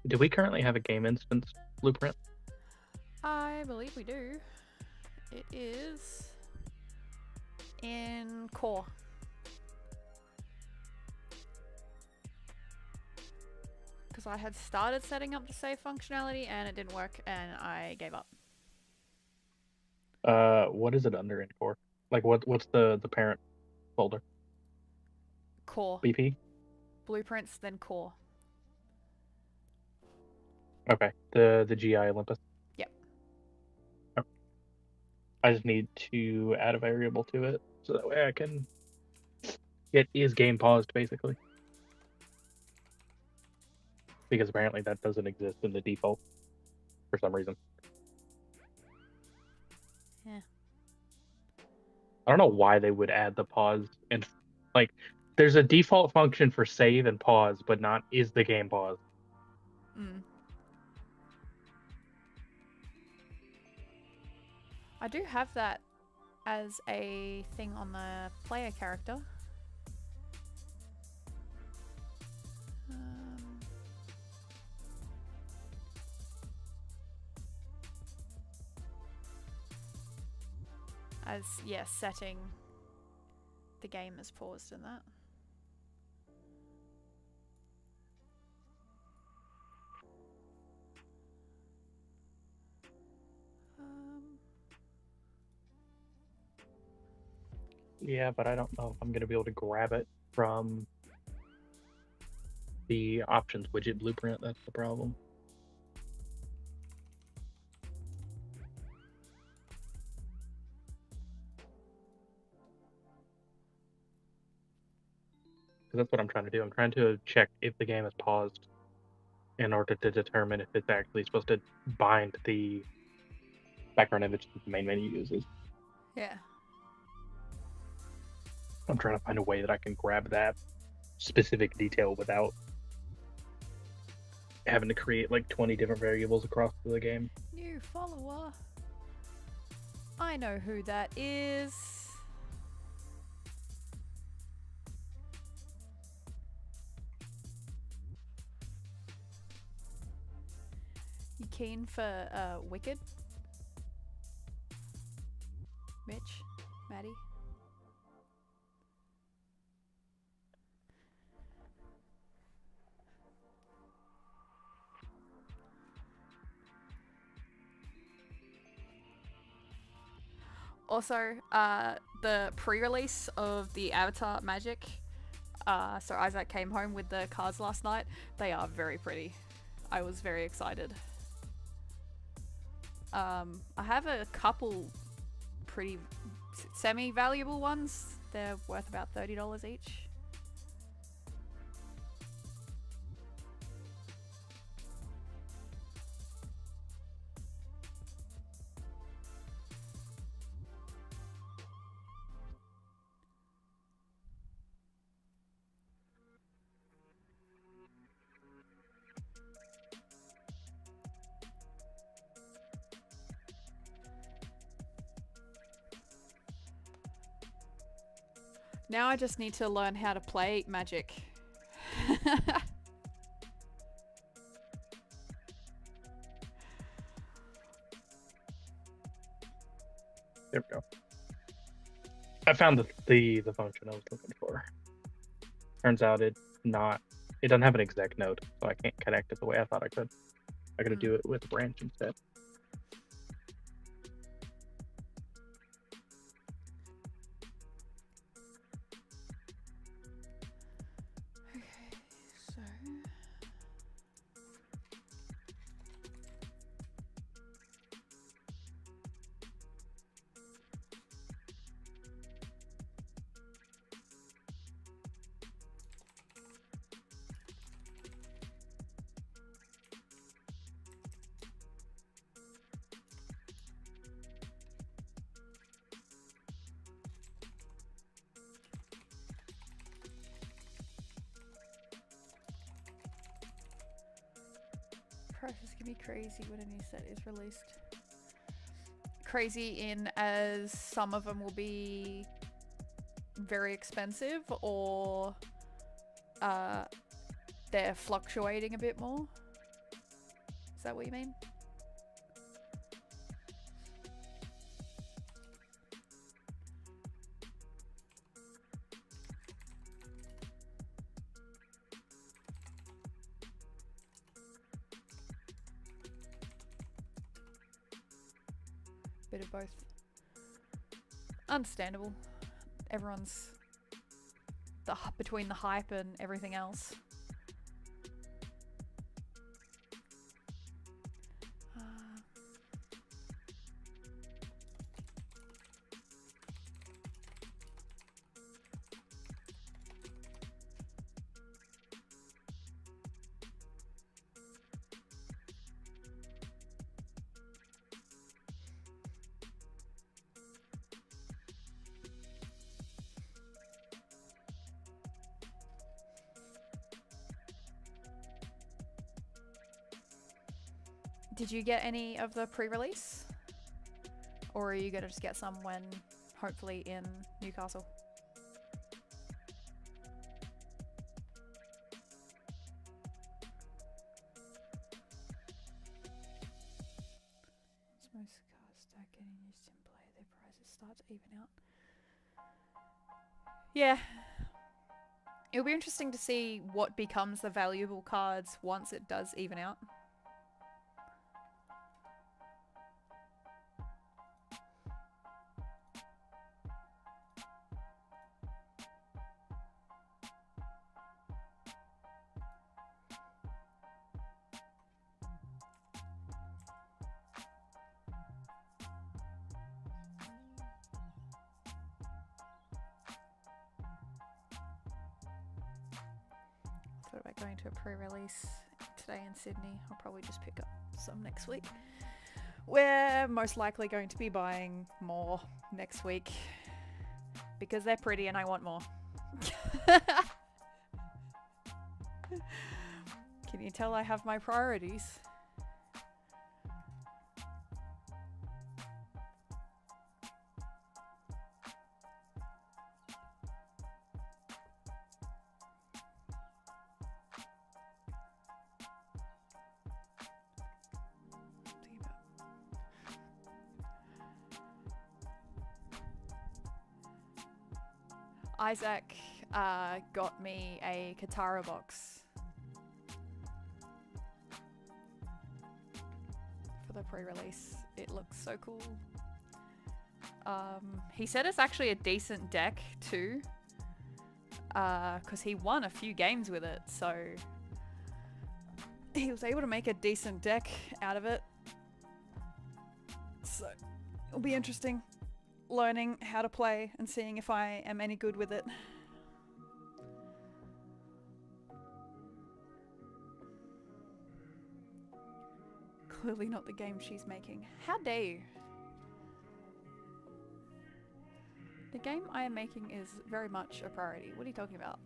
Do we currently have a game instance blueprint? I believe we do. It is in core. Because I had started setting up the save functionality and it didn't work and I gave up. What is it under in core? Like what's the parent folder? Core. BP? Blueprints, then core. Okay. The GI Olympus. Yep. Okay. I just need to add a variable to it so that way I can get is game paused basically. Because apparently that doesn't exist in the default for some reason. Yeah. I don't know why they would add the pause and like there's a default function for save and pause, but not is the game paused. Mm. I do have that as a thing on the player character. As, yeah, setting the game as paused in that. Yeah, but I don't know if I'm gonna be able to grab it from the options widget blueprint. That's the problem. Because that's what I'm trying to do. I'm trying to check if the game is paused in order to determine if it's actually supposed to bind the background image that the main menu uses. Yeah. I'm trying to find a way that I can grab that specific detail without having to create like 20 different variables across the game. New follower. I know who that is. You keen for Wicked? Mitch? Maddie? Also, the pre-release of the Avatar Magic, so Isaac came home with the cards last night. They are very pretty. I was very excited. I have a couple pretty semi-valuable ones. They're worth about $30 each. Now I just need to learn how to play Magic. There we go. I found the function I was looking for. Turns out it doesn't have an exec node, so I can't connect it the way I thought I could. I gotta do it with a branch instead. Prices can be crazy when a new set is released. Crazy in as some of them will be very expensive, or they're fluctuating a bit more. Is that what you mean? Bit of both. Understandable. Everyone's between the hype and everything else. Did you get any of the pre-release? Or are you going to just get some when, hopefully, in Newcastle? Most cards start getting used in play, their prices start to even out. Yeah. It'll be interesting to see what becomes the valuable cards once it does even out. going to a pre-release today in Sydney. I'll probably just pick up some next week. We're most likely going to be buying more next week because they're pretty and I want more. Can you tell I have my priorities? Isaac got me a Katara box for the pre-release. It looks so cool. He said it's actually a decent deck too, because he won a few games with it, so he was able to make a decent deck out of it. So it'll be interesting learning how to play and seeing if I am any good with it. Clearly not the game she's making. How dare you? The game I am making is very much a priority. What are you talking about?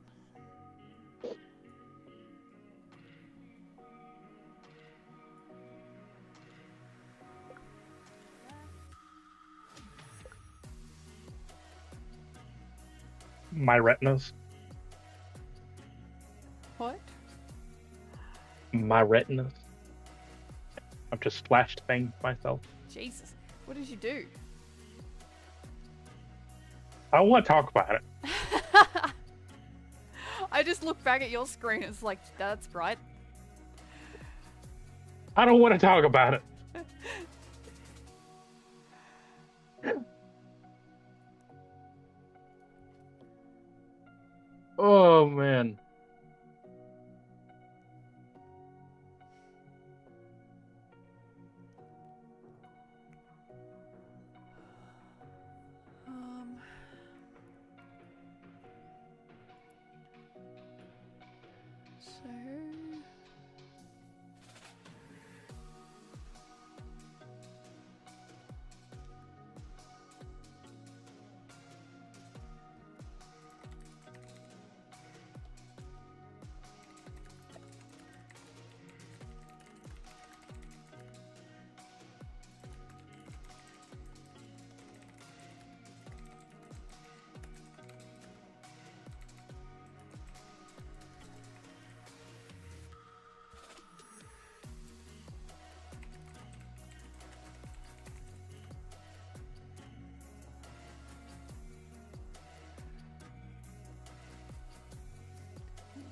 My retinas. What? My retinas. I've just splashed banged myself. Jesus. What did you do? I don't want to talk about it. I just look back at your screen. It's like, that's bright. I don't want to talk about it. Oh, man. So...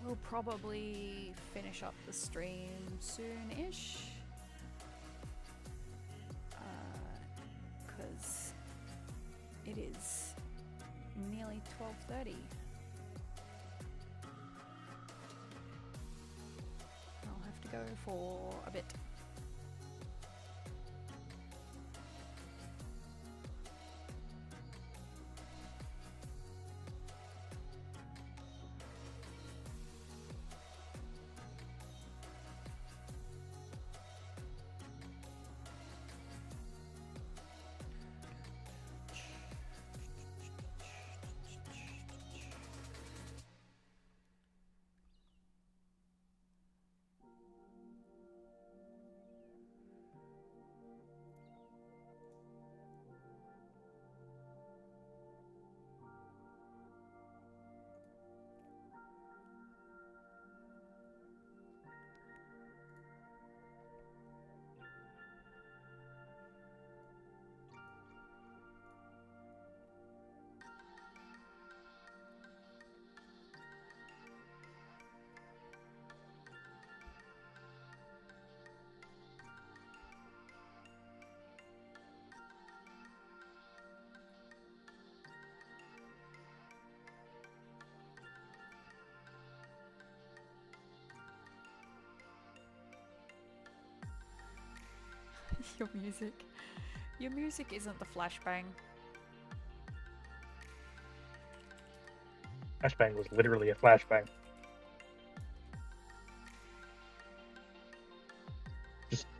We'll probably finish up the stream soon-ish. Because it is nearly 12:30. I'll have to go for a bit. Your music. Your music isn't the flashbang. Flashbang was literally a flashbang.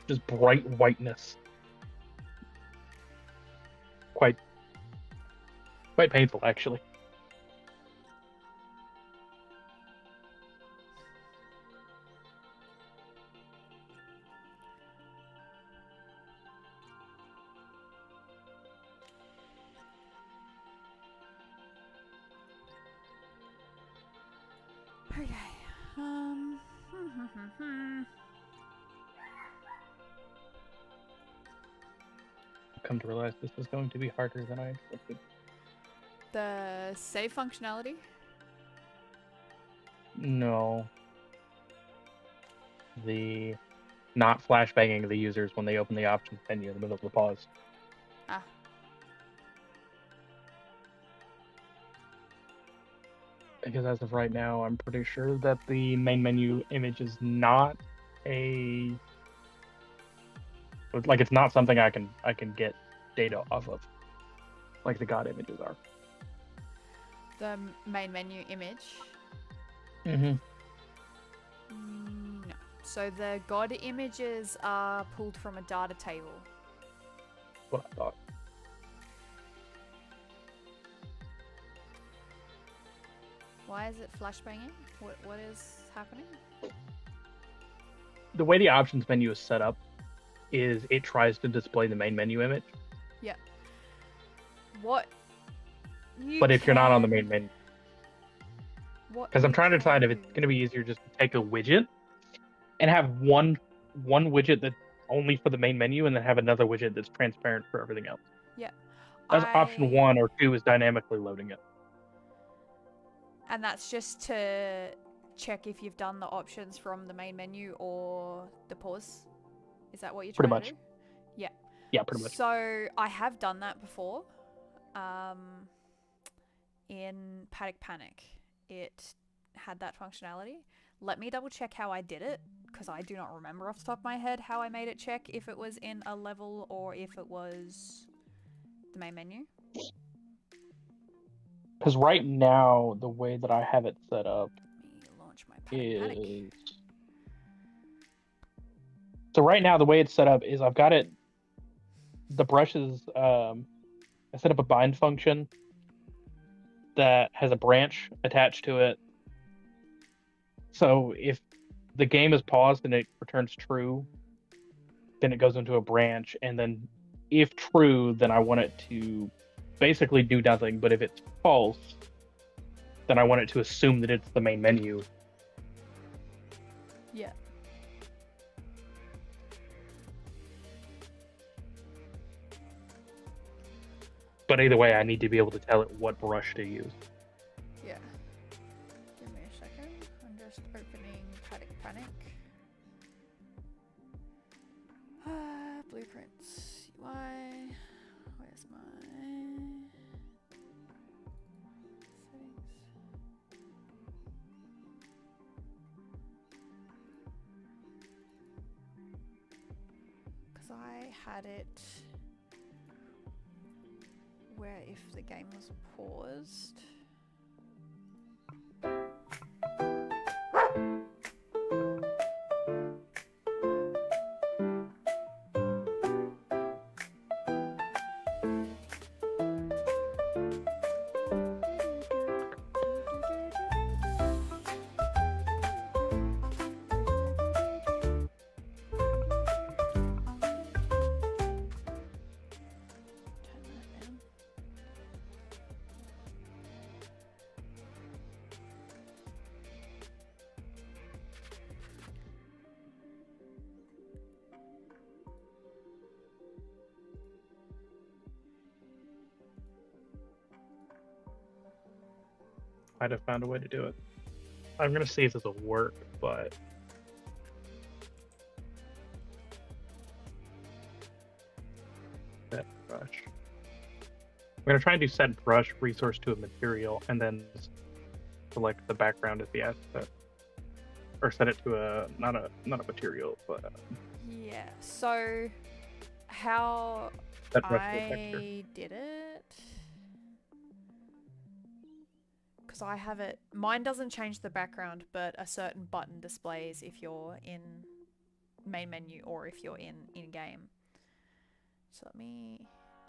just bright whiteness. Quite painful, actually. Okay. I've come to realize this is going to be harder than I expected. The save functionality? No. The not flashbanging the users when they open the options menu in the middle of the pause. Ah. Because as of right now, I'm pretty sure that the main menu image is not a... Like, it's not something I can get data off of, like the god images are. The main menu image? Mm-hmm. No. So the god images are pulled from a data table. What I thought. Why is it flashbanging? What is happening? The way the options menu is set up is it tries to display the main menu image. Yeah. What? But if you're not on the main menu, what? because I'm trying to decide if can it's going to be easier just to take a widget and have one widget that's only for the main menu, and then have another widget that's transparent for everything else. Yeah. That's option 1, or 2 is dynamically loading it. And that's just to check if you've done the options from the main menu or the pause. Is that what you're trying to do? Yeah. Yeah, pretty much. So I have done that before. In Paddock Panic, it had that functionality. Let me double check how I did it, because I do not remember off the top of my head how I made it check if it was in a level or if it was the main menu. Because right now, the way that I have it set up Let me launch my Paddock Panic. is... So right now, the way it's set up is I've got it... The brushes... I set up a bind function that has a branch attached to it. So if the game is paused and it returns true, then it goes into a branch. And then if true, then I want it to basically do nothing. But if it's false, then I want it to assume that it's the main menu. Yeah. But either way, I need to be able to tell it what brush to use. Yeah. Give me a second. I'm just opening Paddock Panic. Blueprints. UI. Where's my settings? Because I had it where if the game was paused. I'd have found a way to do it. I'm gonna see if this will work, but set brush. I'm gonna try and do set brush resource to a material, and then select the background as the asset, or set it to a not a material, but Yeah. So how set brush to a texture. I did it, because I have it. Mine doesn't change the background, but a certain button displays if you're in main menu or if you're in game. So let me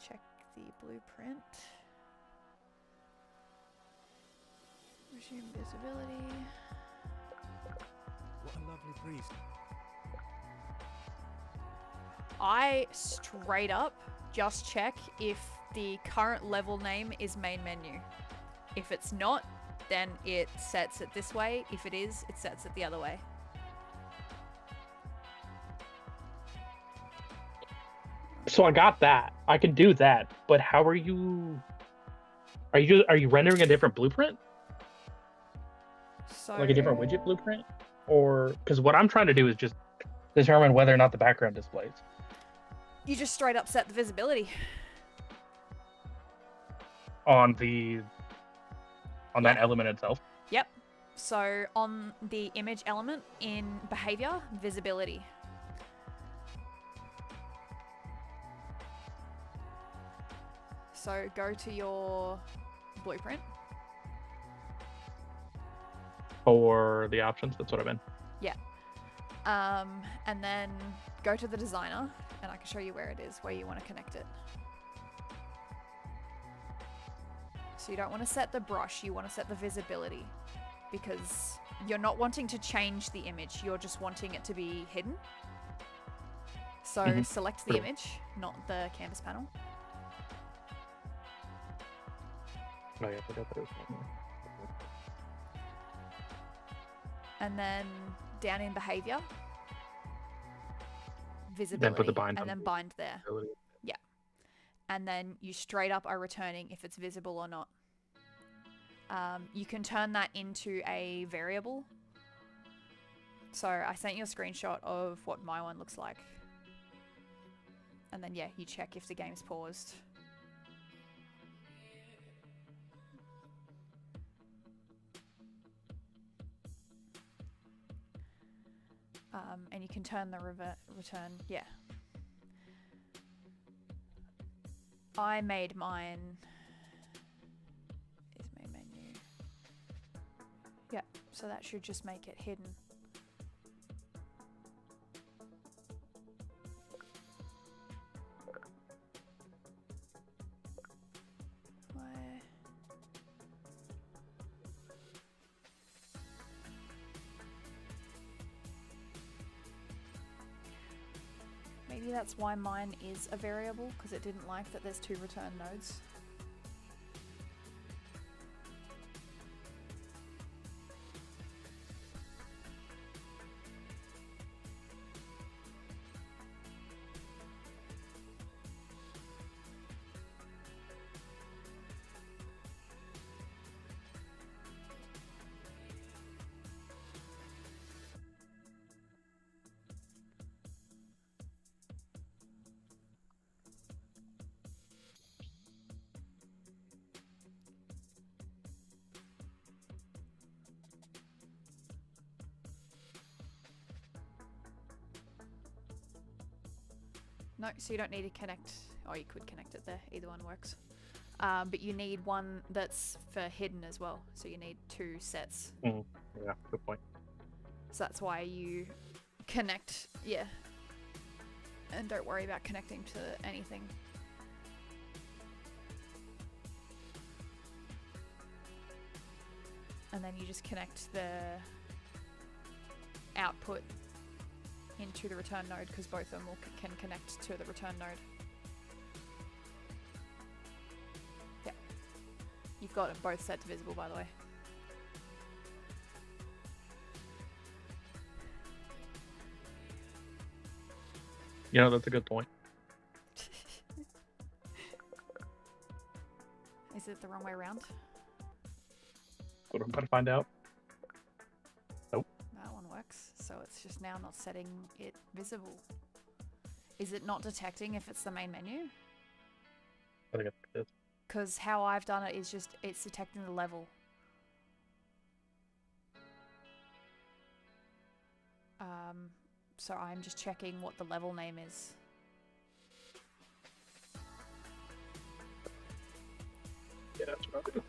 check the blueprint. Resume visibility. What a lovely breeze. I straight up just check if the current level name is main menu. If it's not, then it sets it this way. If it is, it sets it the other way. So I got that. I can do that. But how are you? Are you rendering a different blueprint? So Like a different widget blueprint? Or because what I'm trying to do is just determine whether or not the background displays. you just straight up set the visibility. On that element itself. Yep. So on the image element in behavior, visibility. So go to your blueprint. For the options, that's what I meant. Yeah. And then go to the designer, and I can show you where it is, where you want to connect it. So you don't want to set the brush, you want to set the visibility, because you're not wanting to change the image, you're just wanting it to be hidden. So select the image, not the canvas panel. Oh, yeah, I forgot that was one. And then down in behavior, visibility, Then put the bind and on then bind there. visibility. Yeah. And then you straight up are returning if it's visible or not. You can turn that into a variable. So I sent you a screenshot of what my one looks like. And then, yeah, you check if the game's paused. And you can turn the return, yeah. I made mine is main menu. Yeah, so that should just make it hidden. Why? Maybe that's why mine is a variable, because it didn't like that there's two return nodes. No, so you don't need to connect, or you could connect it there, either one works. But you need one that's for hidden as well, so you need two sets. Yeah, good point. So that's why you connect, yeah. And don't worry about connecting to anything. And then you just connect the output into the return node, because both of them can connect to the return node. Yeah. You've got them both set to visible, by the way. You know, that's a good point. Is it the wrong way around? What I'm about to find out. Nope. That one works. So it's just now not setting it visible. Is it not detecting if it's the main menu? I think it is. Because how I've done it is just, it's detecting the level. So I'm just checking what the level name is. Yeah, that's what I'll do.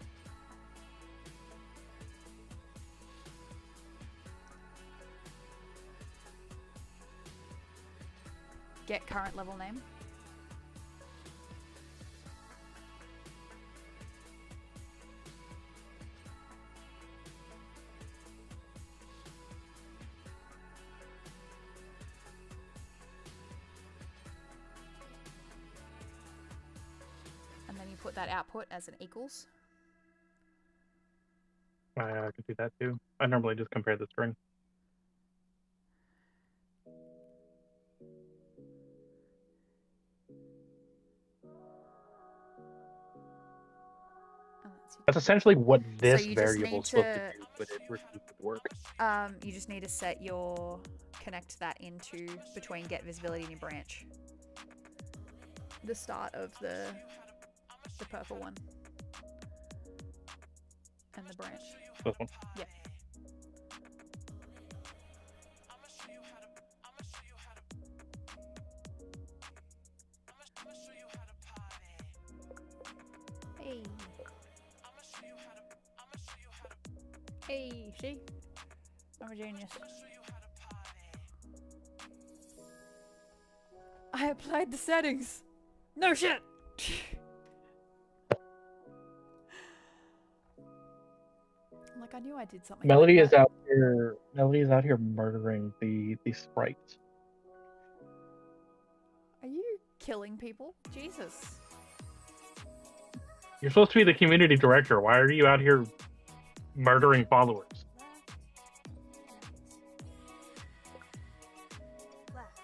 Get current level name. And then you put that output as an equals. I can do that too. I normally just compare the string. That's essentially what this you just variable need is supposed to- to do, but it refuses to work. You just need to set your connect that into between get visibility and your branch. The start of the purple one. And the branch. This one. Yeah. Hey. Hey, see? I'm a genius. I applied the settings. No shit. Like I knew I did something. Melody like is that. out here. Melody is out here murdering the sprites. Are you killing people? Jesus. You're supposed to be the community director. Why are you out here murdering followers? Left.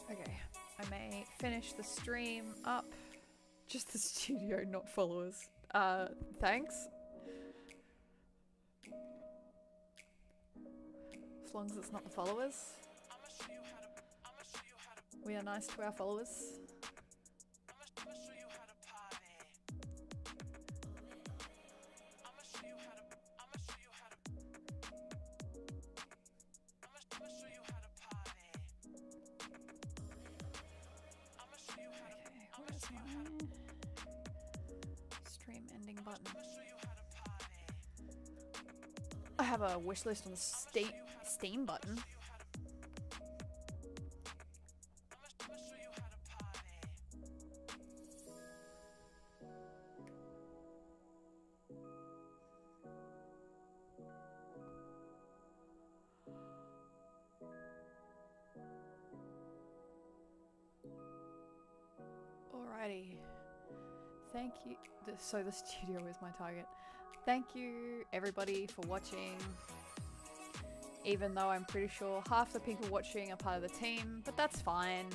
Okay, I may finish the stream up. Just the studio, not followers. Thanks. As long as it's not the followers. We are nice to our followers. Okay, where's my stream ending button? I have a wish list on the Steam button. Alrighty. Thank you. So the studio is my target. Thank you everybody for watching. Even though I'm pretty sure half the people watching are part of the team, but that's fine.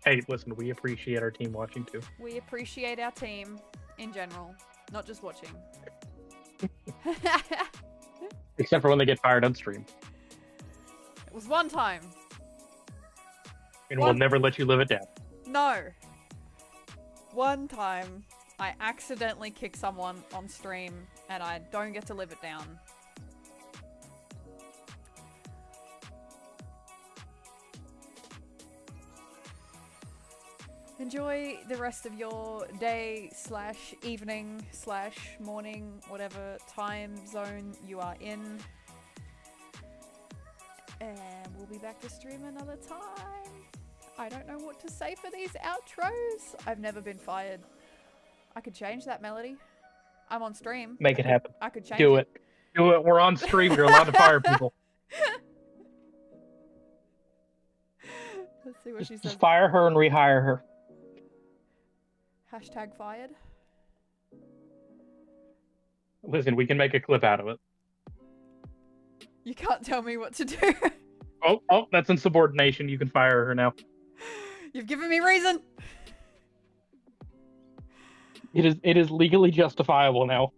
Hey, listen, we appreciate our team watching too. We appreciate our team in general, not just watching. Except for when they get fired on stream. It was one time. And we'll never let you live it down. No. One time I accidentally kick someone on stream and I don't get to live it down. Enjoy the rest of your day / evening / morning, whatever time zone you are in. And we'll be back to stream another time. I don't know what to say for these outros. I've never been fired. I could change that melody. I'm on stream. Make it happen. I could change Do it. Do it. We're on stream. You're allowed to fire people. Let's see what she says. Just fire her and rehire her. Hashtag fired. Listen, we can make a clip out of it. You can't tell me what to do. Oh, that's insubordination. You can fire her now. You've given me reason. It is legally justifiable now.